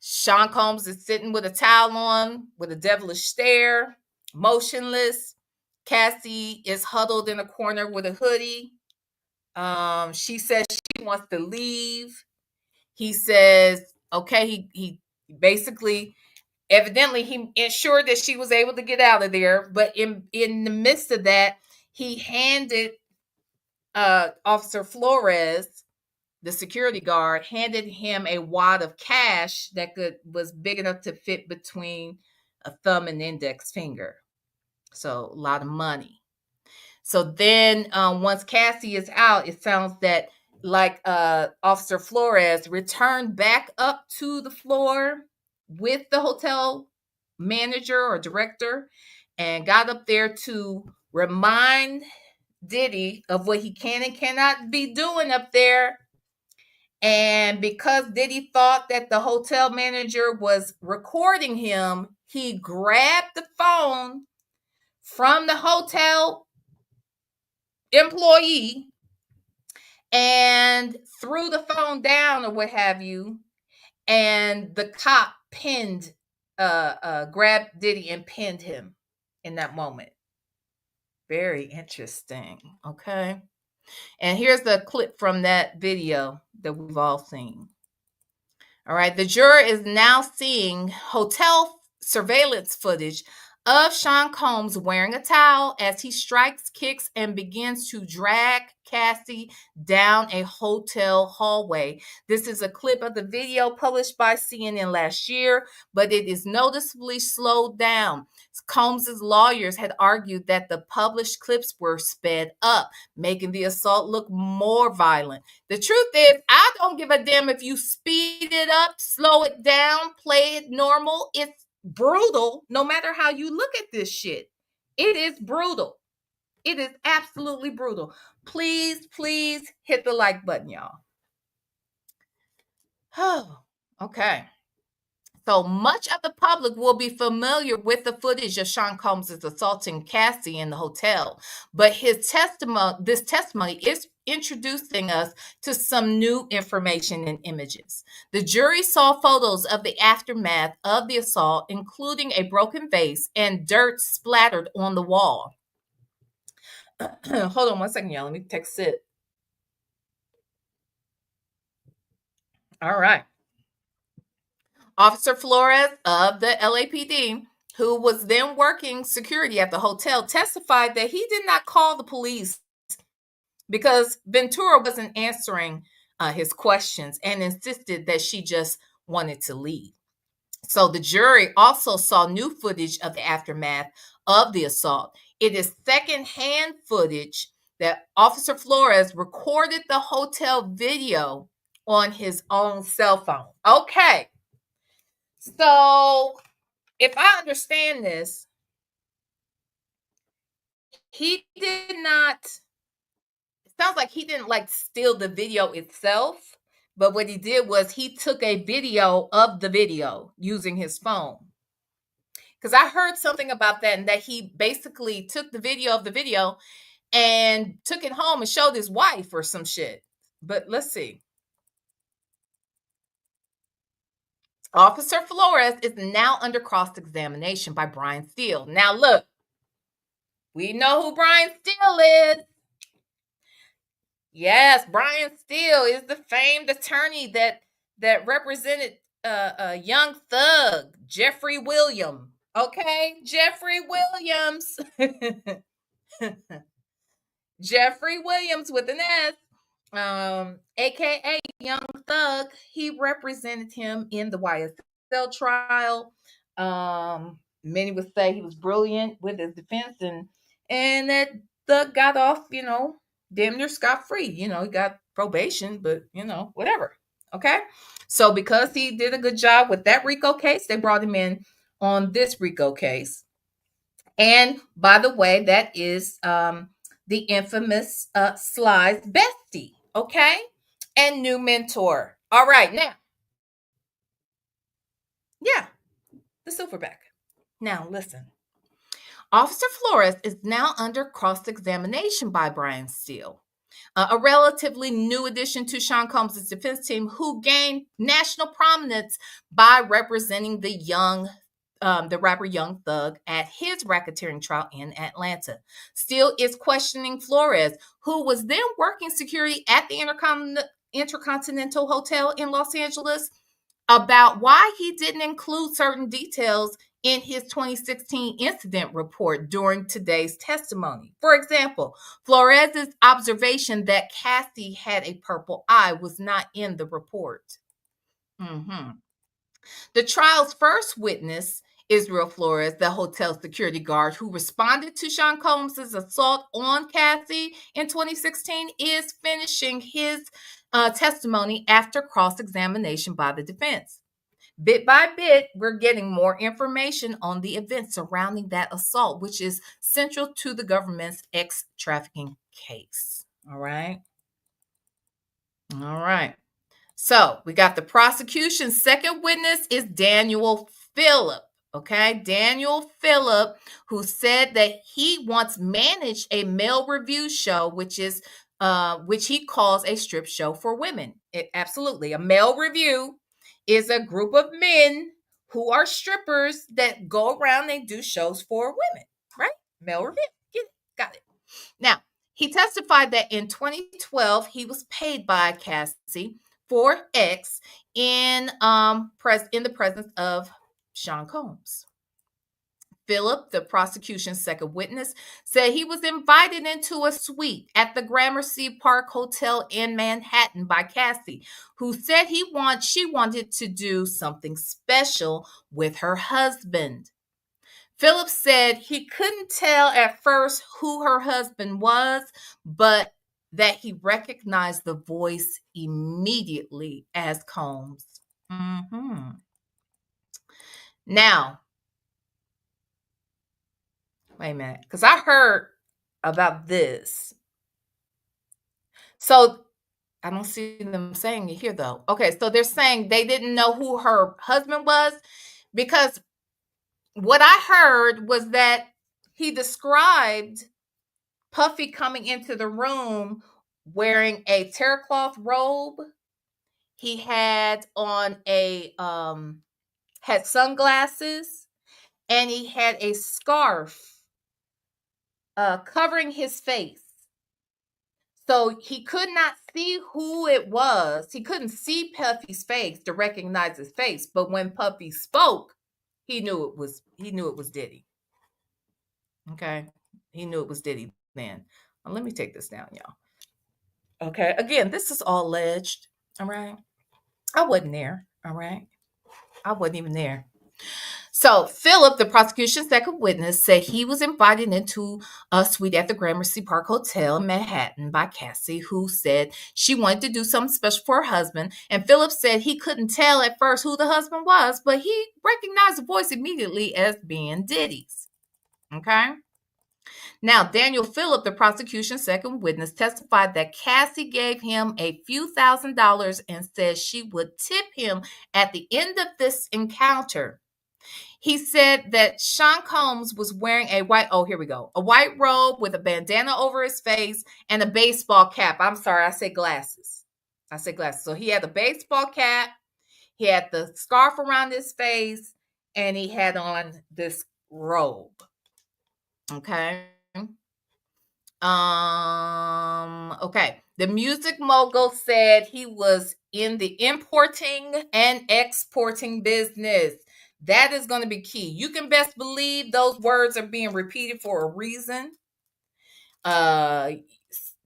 Sean Combs is sitting with a towel on, with a devilish stare, motionless. Cassie is huddled in a corner with a hoodie. She says she wants to leave. He says, okay, he basically, evidently, he ensured that she was able to get out of there. But in the midst of that, he handed Officer Flores, the security guard, handed him a wad of cash that was big enough to fit between a thumb and index finger. So a lot of money. So then once Cassie is out, it sounds that like Officer Flores returned back up to the floor with the hotel manager or director and got up there to remind Diddy of what he can and cannot be doing up there. And because Diddy thought that the hotel manager was recording him, he grabbed the phone from the hotel employee and threw the phone down or what have you. And the cop grabbed Diddy and pinned him in that moment. Very interesting. Okay. And here's the clip from that video that we've all seen. All right. The juror is now seeing hotel surveillance footage of Sean Combs wearing a towel as he strikes, kicks, and begins to drag Cassie down a hotel hallway. This is a clip of the video published by CNN last year, but it is noticeably slowed down. Combs's lawyers had argued that the published clips were sped up, making the assault look more violent. The truth is, I don't give a damn if you speed it up, slow it down, play it normal. It's brutal no matter how you look at this shit. It is brutal. It is absolutely brutal. Please hit the like button, y'all. Oh, okay. So much of the public will be familiar with the footage of Sean Combs assaulting Cassie in the hotel, but this testimony is introducing us to some new information and images. The jury saw photos of the aftermath of the assault, including a broken vase and dirt splattered on the wall. Hold on one second, y'all. Let me take a sip. All right. Officer Flores of the LAPD, who was then working security at the hotel, testified that he did not call the police because Ventura wasn't answering his questions and insisted that she just wanted to leave. So the jury also saw new footage of the aftermath of the assault. It is secondhand footage that Officer Flores recorded the hotel video on his own cell phone. Okay. So if I understand this, he did not, it sounds like he didn't like steal the video itself, but what he did was he took a video of the video using his phone. Because I heard something about that, and that he basically took the video of the video and took it home and showed his wife or some shit. But let's see. Officer Flores is now under cross-examination by Brian Steele. Now, look, we know who Brian Steele is. Yes, Brian Steele is the famed attorney that represented a young thug, Jeffrey Williams. Okay, Jeffrey Williams. Jeffrey Williams with an S, aka Young Thug. He represented him in the YSL trial. Many would say he was brilliant with his defense, and that Thug got off, damn near scot free. He got probation, but whatever. Okay, so because he did a good job with that RICO case, they brought him in on this RICO case. And by the way, that is the infamous Sly's bestie, okay? And new mentor. All right, now, yeah, the silverback. Now, listen. Officer Flores is now under cross examination by Brian Steele, a relatively new addition to Sean Combs' defense team, who gained national prominence by representing the rapper Young Thug at his racketeering trial in Atlanta. Steele is questioning Flores, who was then working security at the Intercontinental Hotel in Los Angeles, about why he didn't include certain details in his 2016 incident report during today's testimony. For example, Flores' observation that Cassie had a purple eye was not in the report. The trial's first witness, Israel Flores, the hotel security guard who responded to Sean Combs' assault on Cassie in 2016, is finishing his testimony after cross-examination by the defense. Bit by bit, we're getting more information on the events surrounding that assault, which is central to the government's ex-trafficking case. All right. So we got the prosecution's second witness is Daniel Phillip. Okay, Daniel Phillip, who said that he once managed a male review show, which he calls a strip show for women. Absolutely, a male review is a group of men who are strippers that go around and do shows for women, right? Male review. Get it? Got it. Now, he testified that in 2012 he was paid by Cassie for X in the presence of Sean Combs. Phillip, the prosecution's second witness, said he was invited into a suite at the Gramercy Park Hotel in Manhattan by Cassie, who said she wanted to do something special with her husband. Phillip said he couldn't tell at first who her husband was, but that he recognized the voice immediately as Combs. Now, wait a minute, because I heard about this. So I don't see them saying it here, though. Okay, so they're saying they didn't know who her husband was, because what I heard was that he described Puffy coming into the room wearing a terracloth robe. He had on had sunglasses, and he had a scarf covering his face. So he could not see who it was. He couldn't see Puffy's face to recognize his face. But when Puffy spoke, he knew it was Diddy. Okay, he knew it was Diddy then. Now, let me take this down, y'all. Okay, again, this is all alleged. All right, I wasn't there. All right, I wasn't even there. So Phillip, the prosecution's second witness, said he was invited into a suite at the Gramercy Park Hotel in Manhattan by Cassie, who said she wanted to do something special for her husband. And Phillip said he couldn't tell at first who the husband was, but he recognized the voice immediately as being Diddy's. Okay. Now, Daniel Phillip, the prosecution's second witness, testified that Cassie gave him a few $1,000s and said she would tip him at the end of this encounter. He said that Sean Combs was wearing a white robe with a bandana over his face and a baseball cap. I'm sorry, I said glasses. So he had a baseball cap. He had the scarf around his face, and he had on this robe. Okay. Okay. The music mogul said he was in the importing and exporting business. That is going to be key. You can best believe those words are being repeated for a reason. Uh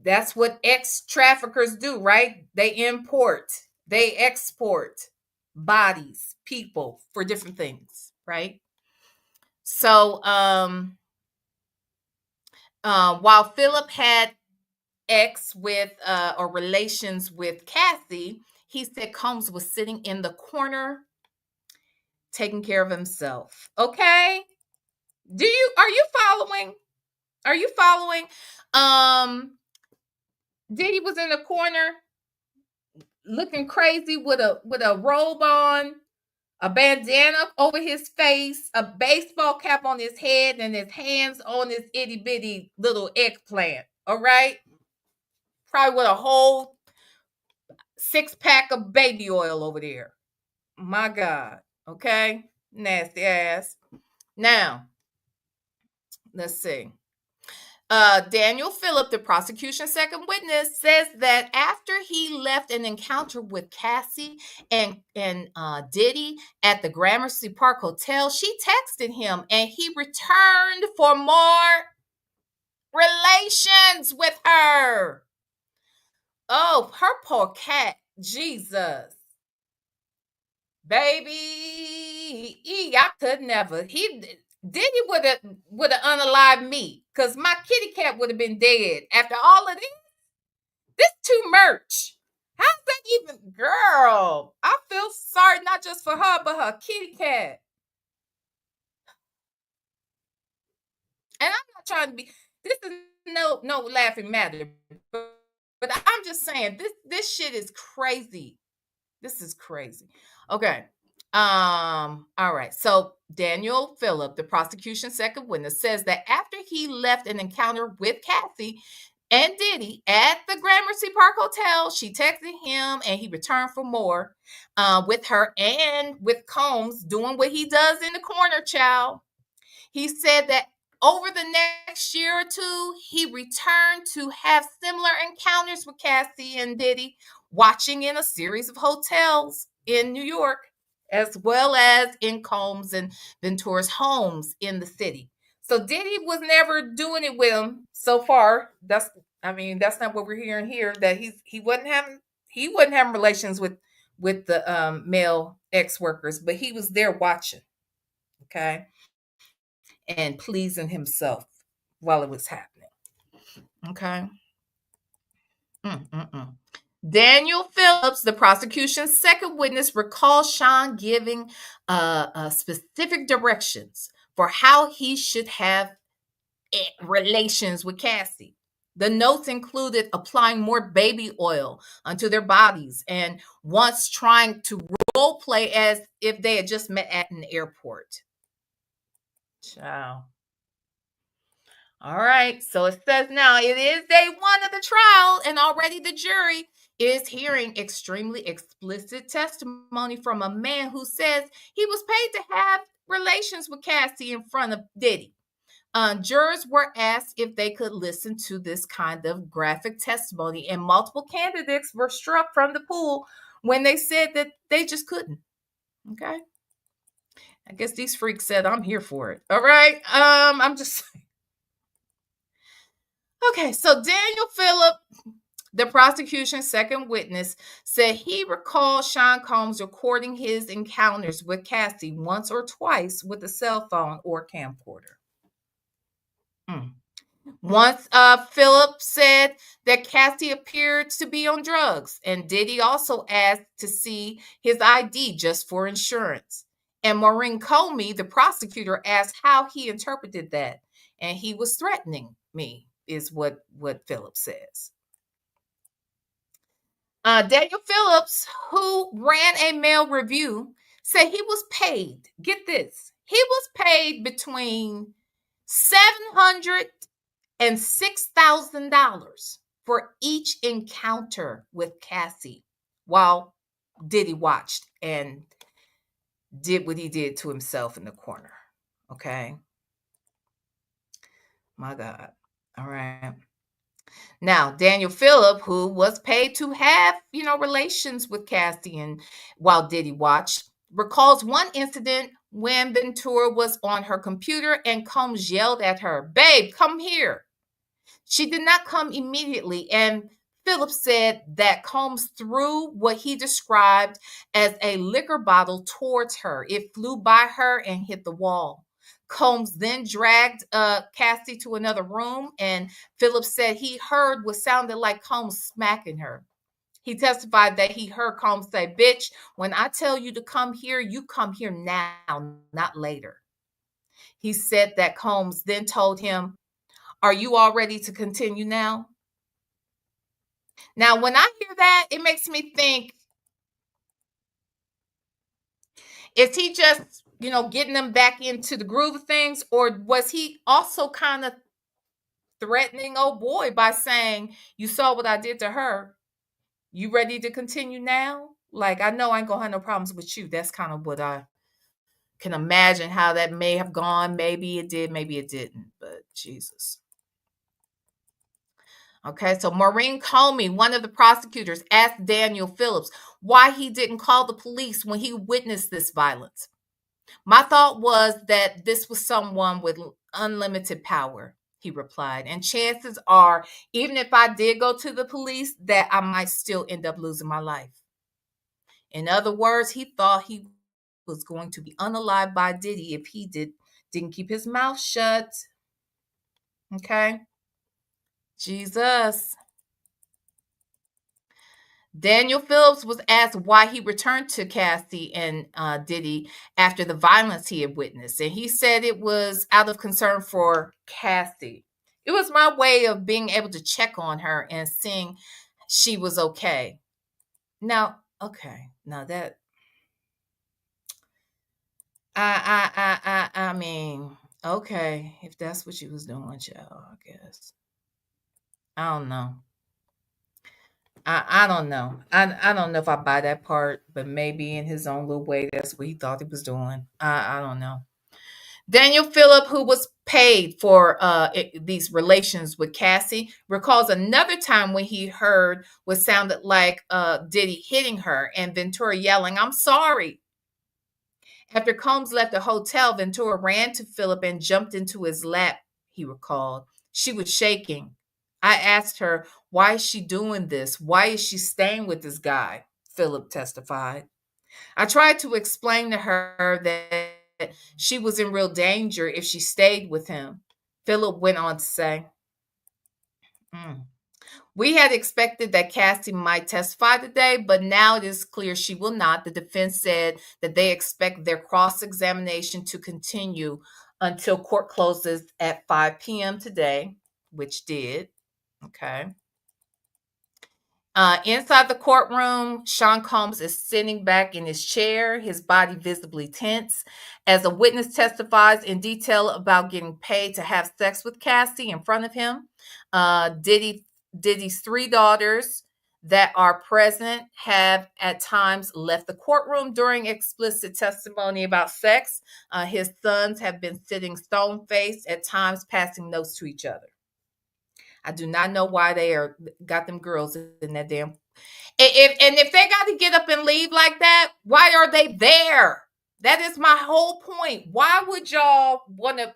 that's what ex-traffickers do, right? They import, they export bodies, people for different things, right? So while Philip had ex with or relations with Cassie, he said Combs was sitting in the corner taking care of himself. Okay? Are you following? Are you following? Diddy was in the corner looking crazy with a robe on, a bandana over his face, a baseball cap on his head, and his hands on this itty bitty little eggplant. All right? Probably with a whole 6-pack of baby oil over there. My God. Okay. Nasty ass. Now, let's see. Daniel Phillip, the prosecution's second witness, says that after he left an encounter with Cassie and Diddy at the Gramercy Park Hotel, she texted him and he returned for more relations with her. Oh, her poor cat. Jesus. Baby, I could never. Diddy would have unalived me, because my kitty cat would have been dead after all of this. This too much. How's that even, girl? I feel sorry not just for her, but her kitty cat. And I'm not trying to be. This is no laughing matter, but I'm just saying this shit is crazy. This is crazy. Okay. All right. So Daniel Phillip, the prosecution's second witness, says that after he left an encounter with Cassie and Diddy at the Gramercy Park Hotel, she texted him and he returned for more with her and with Combs doing what he does in the corner, child. He said that over the next year or two, he returned to have similar encounters with Cassie and Diddy, watching in a series of hotels in New York, as well as in Combs and Ventura's homes in the city. So Diddy was never doing it with him so far. That's not what we're hearing here. That he wasn't having relations with the male ex workers, but he was there watching. Okay, and pleasing himself while it was happening. Okay. Mm-mm-mm. Daniel Phillips, the prosecution's second witness, recalls Sean giving specific directions for how he should have relations with Cassie. The notes included applying more baby oil onto their bodies and once trying to role play as if they had just met at an airport. Ciao. All right. So it says now it is day one of the trial, and already the jury is hearing extremely explicit testimony from a man who says he was paid to have relations with Cassie in front of Diddy. Jurors were asked if they could listen to this kind of graphic testimony, and multiple candidates were struck from the pool when they said that they just couldn't. Okay. I guess these freaks said, I'm here for it. All right. I'm just Okay, so Daniel Phillip, the prosecution's second witness, said he recalled Sean Combs recording his encounters with Cassie once or twice with a cell phone or camcorder. Once Phillip said that Cassie appeared to be on drugs, and Diddy also asked to see his ID just for insurance. And Maureen Comey, the prosecutor, asked how he interpreted that, and he was threatening me, is what Phillip says. Daniel Phillips, who ran a mail review, said he was paid. Get this, he was paid between $700 and $6,000 for each encounter with Cassie while Diddy watched and did what he did to himself in the corner. Okay. My God. All right. Now, Daniel Phillip, who was paid to have, relations with Cassie and while Diddy watched, recalls one incident when Ventura was on her computer and Combs yelled at her, "Babe, come here." She did not come immediately, and Phillips said that Combs threw what he described as a liquor bottle towards her. It flew by her and hit the wall. Combs then dragged Cassie to another room, and Phillips said he heard what sounded like Combs smacking her. He testified that he heard Combs say, "Bitch, when I tell you to come here, you come here now, not later." He said that Combs then told him, "Are you all ready to continue now?" Now, when I hear that, it makes me think, is he just, getting them back into the groove of things? Or was he also kind of threatening old boy by saying, "You saw what I did to her. You ready to continue now?" Like, I know I ain't gonna have no problems with you. That's kind of what I can imagine how that may have gone. Maybe it did, maybe it didn't. But Jesus. Okay, so Maureen Comey, one of the prosecutors, asked Daniel Phillips why he didn't call the police when he witnessed this violence. "My thought was that this was someone with unlimited power," he replied. "And chances are, even if I did go to the police, that I might still end up losing my life." In other words, he thought he was going to be unalived by Diddy if he didn't keep his mouth shut. Okay? Jesus. Daniel Phillips was asked why he returned to Cassie and Diddy after the violence he had witnessed. And he said it was out of concern for Cassie. "It was my way of being able to check on her and seeing she was okay." Now, okay. Now that I mean, okay, if that's what she was doing, child, I guess. I don't know. I don't know. I don't know if I buy that part, but maybe in his own little way, that's what he thought he was doing. I don't know. Daniel Phillip, who was paid for these relations with Cassie, recalls another time when he heard what sounded like Diddy hitting her and Ventura yelling, "I'm sorry." After Combs left the hotel, Ventura ran to Philip and jumped into his lap, he recalled. She was shaking. "I asked her, why is she doing this? Why is she staying with this guy?" Philip testified. "I tried to explain to her that she was in real danger if she stayed with him," Philip went on to say. Mm. "We had expected that Cassie might testify today, but now it is clear she will not." The defense said that they expect their cross examination to continue until court closes at 5 p.m. today, which did. Okay. Inside the courtroom, Sean Combs is sitting back in his chair, his body visibly tense, as a witness testifies in detail about getting paid to have sex with Cassie in front of him. Diddy's three daughters that are present have at times left the courtroom during explicit testimony about sex. His sons have been sitting stone faced, at times passing notes to each other. I do not know why they got them girls in that damn. If they got to get up and leave like that, why are they there? That is my whole point. Why would y'all want to?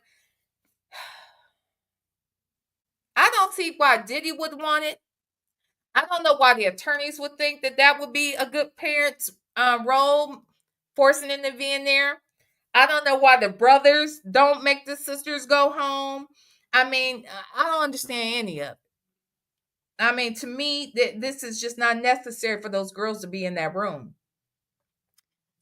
I don't see why Diddy would want it. I don't know why the attorneys would think that that would be a good parent's role, forcing them to be in there. I don't know why the brothers don't make the sisters go home. I mean, I don't understand any of it. I mean, to me, this is just not necessary for those girls to be in that room.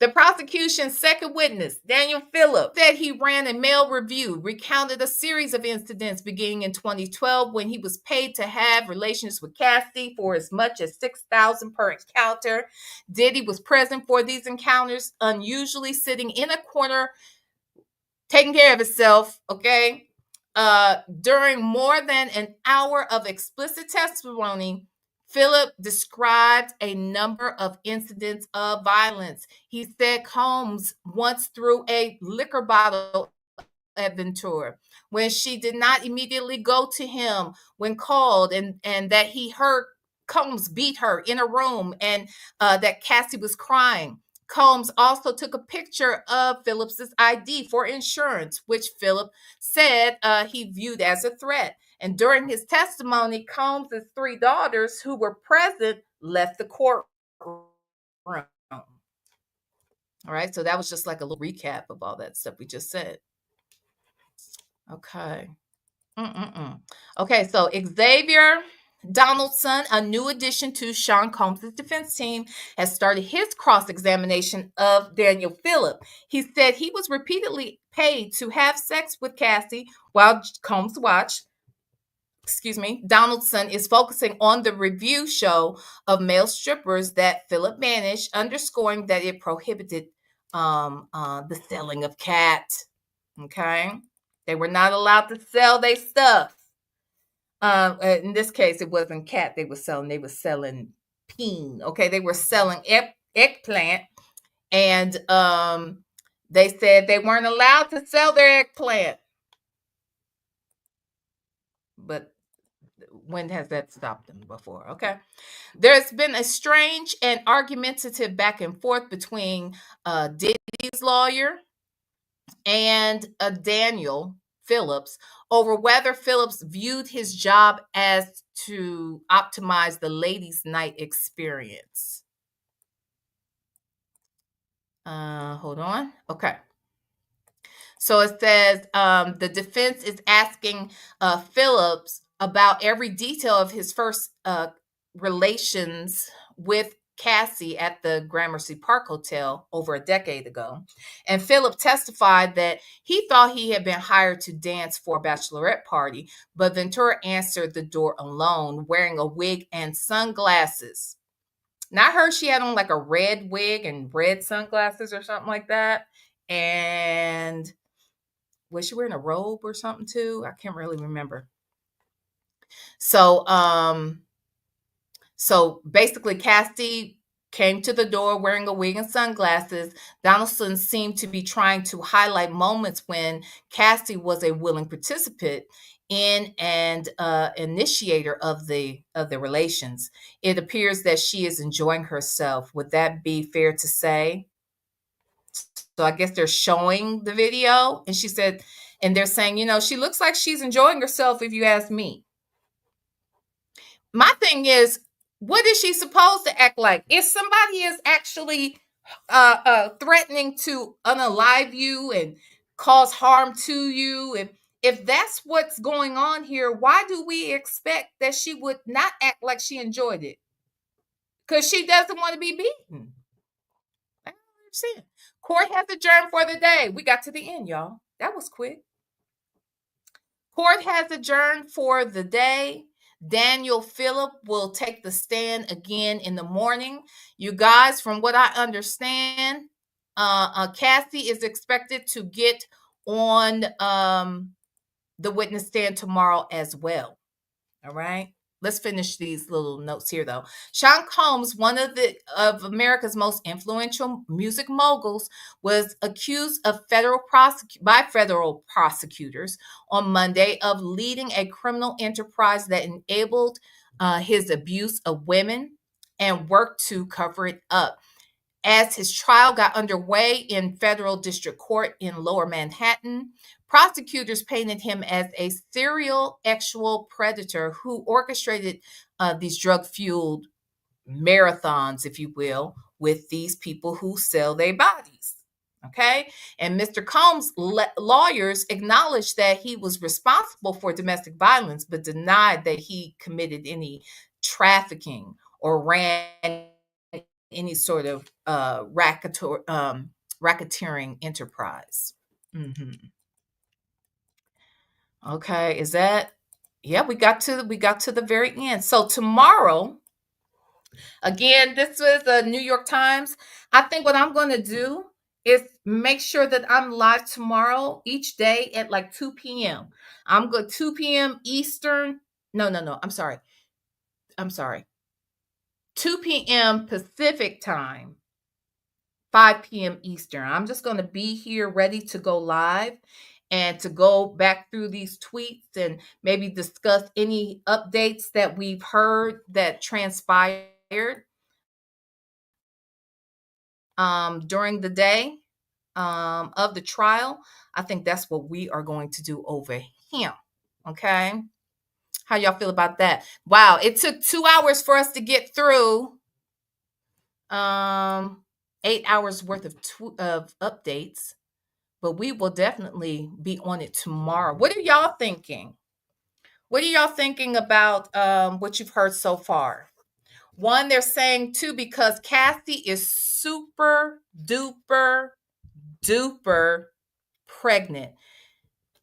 The prosecution's second witness, Daniel Phillip, said he ran a mail review, recounted a series of incidents beginning in 2012 when he was paid to have relations with Cassie for as much as $6,000 per encounter. Diddy was present for these encounters, unusually sitting in a corner, taking care of himself, okay? During more than an hour of explicit testimony, Philip described a number of incidents of violence. He said Combs once threw a liquor bottle at Ventura when she did not immediately go to him when called, and that he heard Combs beat her in a room, and that Cassie was crying. Combs also took a picture of Phillips's ID for insurance, which Phillip said he viewed as a threat. And during his testimony, Combs' three daughters who were present left the courtroom. All right, so that was just like a little recap of all that stuff we just said. Okay. Mm-mm-mm. Okay, so Xavier Donaldson, a new addition to Sean Combs' defense team, has started his cross-examination of Daniel Phillip. He said he was repeatedly paid to have sex with Cassie while Combs watched. Excuse me. Donaldson is focusing on the review show of male strippers that Phillip managed, underscoring that it prohibited the selling of cat. Okay. They were not allowed to sell their stuff. In this case, it wasn't cat they were selling. They were selling peen. Okay. They were selling eggplant. And they said they weren't allowed to sell their eggplant. But when has that stopped them before? Okay. There's been a strange and argumentative back and forth between Diddy's lawyer and Daniel Phillips over whether Phillips viewed his job as to optimize the ladies' night experience. Hold on. Okay. So it says the defense is asking Phillips about every detail of his first relations with Cassie at the Gramercy Park Hotel over a decade ago. And Philip testified that he thought he had been hired to dance for a bachelorette party, but Ventura answered the door alone, wearing a wig and sunglasses. Now I heard she had on like a red wig and red sunglasses or something like that. And was she wearing a robe or something too? I can't really remember. So basically Cassie came to the door wearing a wig and sunglasses. Donaldson seemed to be trying to highlight moments when Cassie was a willing participant in and initiator of the relations. It appears that she is enjoying herself. Would that be fair to say? So I guess they're showing the video, and she said, and they're saying, she looks like she's enjoying herself, if you ask me. My thing is, what is she supposed to act like? If somebody is actually threatening to unalive you and cause harm to you, if that's what's going on here, why do we expect that she would not act like she enjoyed it? Because she doesn't want to be beaten. I don't understand. Court has adjourned for the day. We got to the end, y'all. That was quick. Court has adjourned for the day. Daniel Phillip will take the stand again in the morning. You guys, from what I understand, Cassie is expected to get on the witness stand tomorrow as well. All right. Let's finish these little notes here, though. Sean Combs, one of America's most influential music moguls, was accused by federal prosecutors on Monday of leading a criminal enterprise that enabled his abuse of women and worked to cover it up. As his trial got underway in federal district court in Lower Manhattan, prosecutors painted him as a serial sexual predator who orchestrated these drug-fueled marathons, if you will, with these people who sell their bodies. Okay. And Mr. Combs' lawyers acknowledged that he was responsible for domestic violence, but denied that he committed any trafficking or ran any sort of racketeering enterprise. Mm-hmm. Okay, is that? Yeah, we got to the very end. So tomorrow, again, this was a New York Times. I think what I'm going to do is make sure that I'm live tomorrow each day at like 2 p.m. I'm good 2 p.m. Eastern. No. I'm sorry. 2 p.m. Pacific time, 5 p.m. Eastern. I'm just going to be here ready to go live and to go back through these tweets and maybe discuss any updates that we've heard that transpired during the day of the trial. I think that's what we are going to do over here. Okay. How y'all feel about that? Wow, it took 2 hours for us to get through 8 hours worth of updates, but we will definitely be on it tomorrow. What are y'all thinking? What are y'all thinking about what you've heard so far? One, they're saying too, because Kathy is super duper duper pregnant.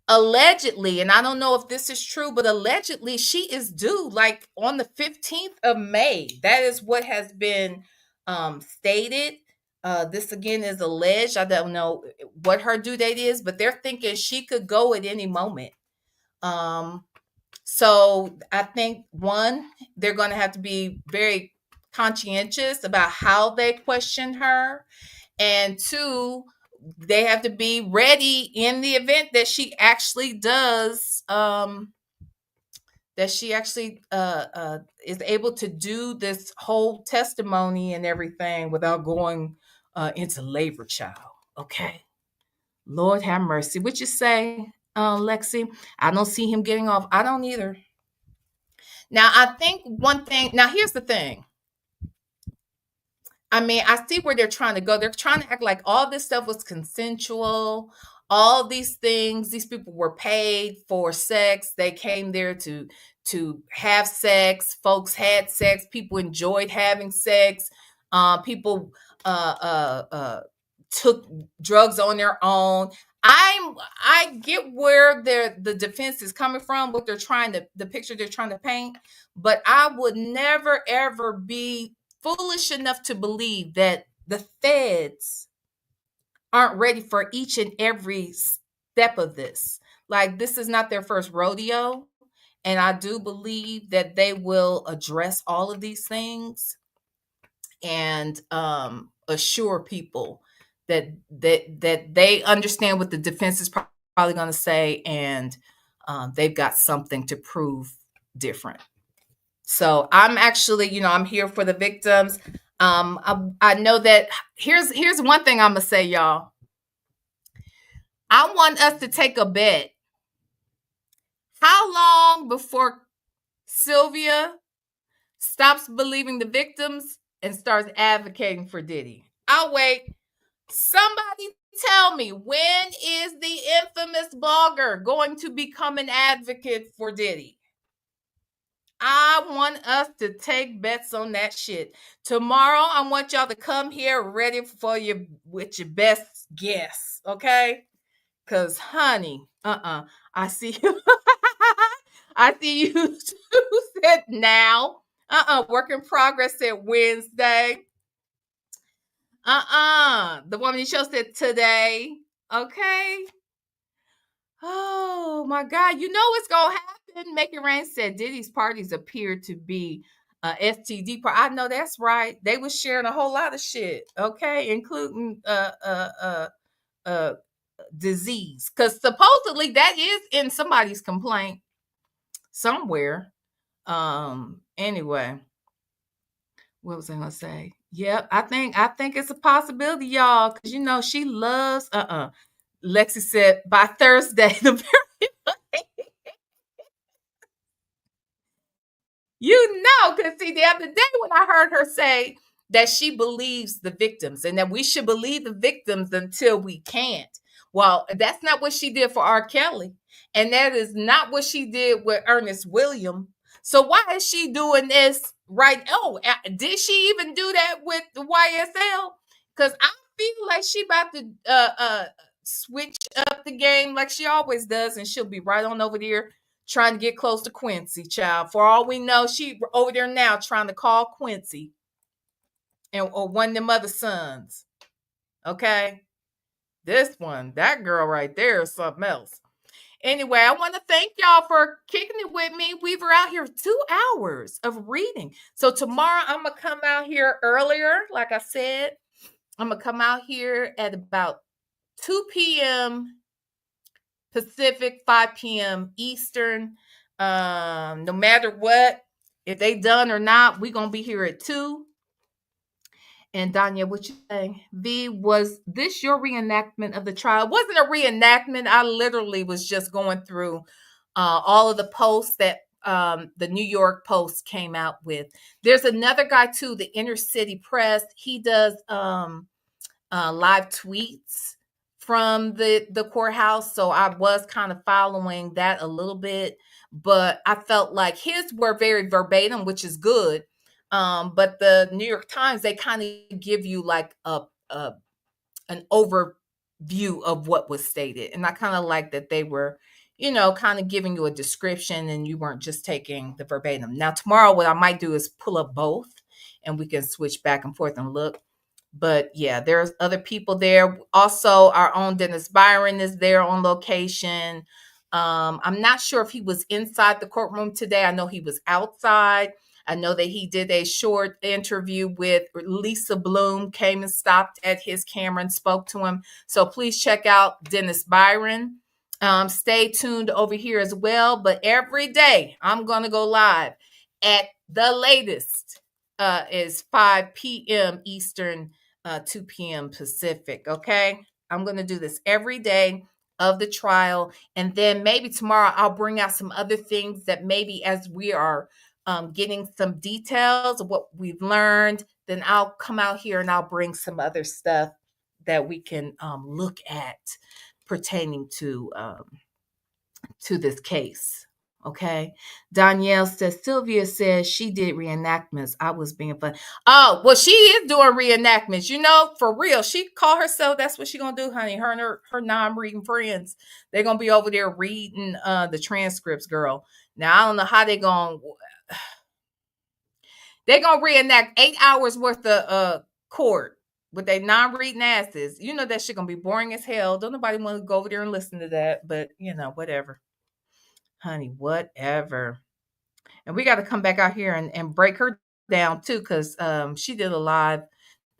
Allegedly, and I don't know if this is true, but allegedly she is due like on the 15th of May. That is what has been stated. This again is alleged. I don't know what her due date is, but they're thinking she could go at any moment. So I think one, they're going to have to be very conscientious about how they question her, and two, they have to be ready in the event that she actually does that she actually is able to do this whole testimony and everything without going into labor, child. Okay, Lord have mercy. What you say, Lexi? I don't see him getting off. I don't either. Now I think one thing, now here's the thing, I mean, I see where they're trying to go. They're trying to act like all this stuff was consensual. All these things, these people were paid for sex. They came there to have sex. Folks had sex. People enjoyed having sex. People took drugs on their own. I get where the defense is coming from, what they're trying to, the picture they're trying to paint, but I would never ever be foolish enough to believe that the feds aren't ready for each and every step of this. Like, this is not their first rodeo. And I do believe that they will address all of these things and assure people that they understand what the defense is probably going to say, and they've got something to prove different. So I'm actually, I'm here for the victims. I know that here's one thing I'm gonna say, y'all. I want us to take a bet. How long before Sylvia stops believing the victims and starts advocating for Diddy? I'll wait. Somebody tell me, when is the infamous blogger going to become an advocate for Diddy? I want us to take bets on that shit. Tomorrow, I want y'all to come here ready for you with your best guess, okay? Cause honey, I see you. I see you who said now. Work in progress said Wednesday. The woman in the show said today. Okay. Oh my God. You know what's gonna happen. Make It Rain said Diddy's parties appear to be STD part. I know that's right. They was sharing a whole lot of shit, okay, including disease. Because supposedly that is in somebody's complaint somewhere. Anyway, what was I gonna say? Yep, I think it's a possibility, y'all, because she loves Lexi said by Thursday, the very because see, the other day when I heard her say that she believes the victims and that we should believe the victims until we can't. Well, that's not what she did for R. Kelly. And that is not what she did with Ernest William. So why is she doing this right? Oh, did she even do that with the YSL? Because I feel like she about to switch up the game like she always does, and she'll be right on over there trying to get close to Quincy, child. For all we know, she over there now trying to call Quincy or one of them other sons. Okay. This one, that girl right there is something else. Anyway, I want to thank y'all for kicking it with me. We were out here 2 hours of reading. So tomorrow I'm gonna come out here earlier. Like I said, I'm gonna come out here at about 2 p.m. Pacific, 5 p.m. Eastern. No matter what, if they done or not, we're gonna be here at 2. And Danya, what you saying? V, was this your reenactment of the trial? It wasn't a reenactment. I literally was just going through all of the posts that the New York Post came out with. There's another guy too, the Inner City Press. He does live tweets from the courthouse. So I was kind of following that a little bit, but I felt like his were very verbatim, which is good. But the New York Times, they kind of give you like an overview of what was stated. And I kind of like that they were, kind of giving you a description and you weren't just taking the verbatim. Now, tomorrow, what I might do is pull up both and we can switch back and forth and look. But yeah, there's other people there. Also, our own Dennis Byron is there on location. I'm not sure if he was inside the courtroom today. I know he was outside. I know that he did a short interview with Lisa Bloom, came and stopped at his camera and spoke to him. So please check out Dennis Byron. Stay tuned over here as well. But every day I'm going to go live at the latest is 5 p.m. Eastern, 2 p.m. Pacific. Okay. I'm going to do this every day of the trial. And then maybe tomorrow I'll bring out some other things that maybe as we are getting some details of what we've learned, then I'll come out here and I'll bring some other stuff that we can look at pertaining to this case. Okay. Danielle says, Sylvia says she did reenactments. I was being fun. Oh, well, she is doing reenactments. For real. She called herself, that's what she gonna do, honey. Her and her non-reading friends, they're gonna be over there reading the transcripts, girl. Now, I don't know how they're gonna reenact 8 hours worth of court with their non-reading asses. That shit gonna be boring as hell. Don't nobody want to go over there and listen to that, but whatever. Honey, whatever. And we got to come back out here and break her down too, because she did a live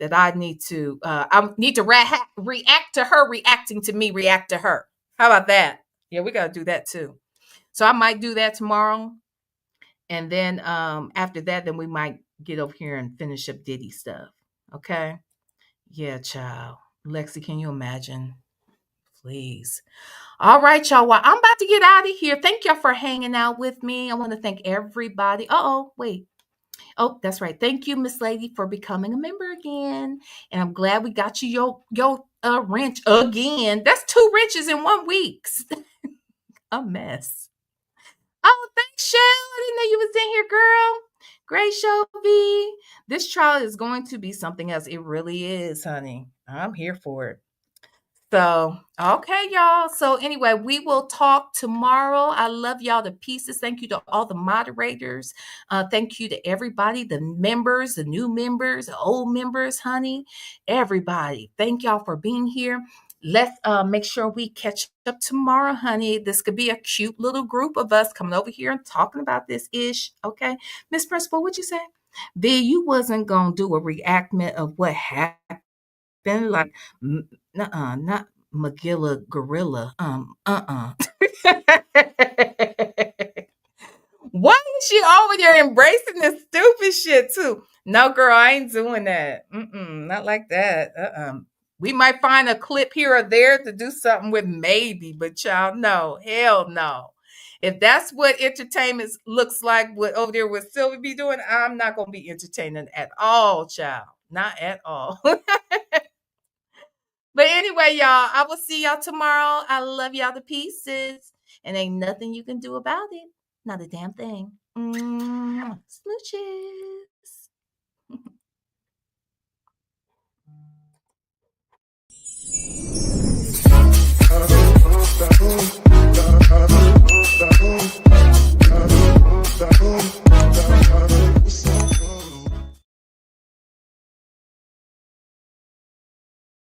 that I need to react to her, reacting to me, react to her. How about that? Yeah, we got to do that too. So I might do that tomorrow. And then after that, then we might get over here and finish up Diddy stuff. Okay. Yeah, child. Lexi, can you imagine? Please. All right, y'all. Well, I'm about to get out of here. Thank y'all for hanging out with me. I want to thank everybody. Wait. Oh, that's right. Thank you, Miss Lady, for becoming a member again. And I'm glad we got you your wrench again. That's 2 wrenches in 1 week. A mess. Oh, thanks, Shell. I didn't know you was in here, girl. Great show, V. This trial is going to be something else. It really is, honey. I'm here for it. So, okay, y'all. So anyway, we will talk tomorrow. I love y'all to pieces. Thank you to all the moderators. Thank you to everybody, the members, the new members, the old members, honey, everybody. Thank y'all for being here. Let's make sure we catch up tomorrow, honey. This could be a cute little group of us coming over here and talking about this ish. Okay. Miss Principal, what'd you say? B, you wasn't going to do a reenactment of what happened. Like, not Magilla Gorilla. Why is she over there embracing this stupid shit too? No, girl, I ain't doing that. Not like that. We might find a clip here or there to do something with, maybe, but child, no, hell no. If that's what entertainment looks like, what over there with Sylvie be doing, I'm not gonna be entertaining at all, child. Not at all. But anyway, y'all, I will see y'all tomorrow. I love y'all to pieces. And ain't nothing you can do about it. Not a damn thing. Smooches.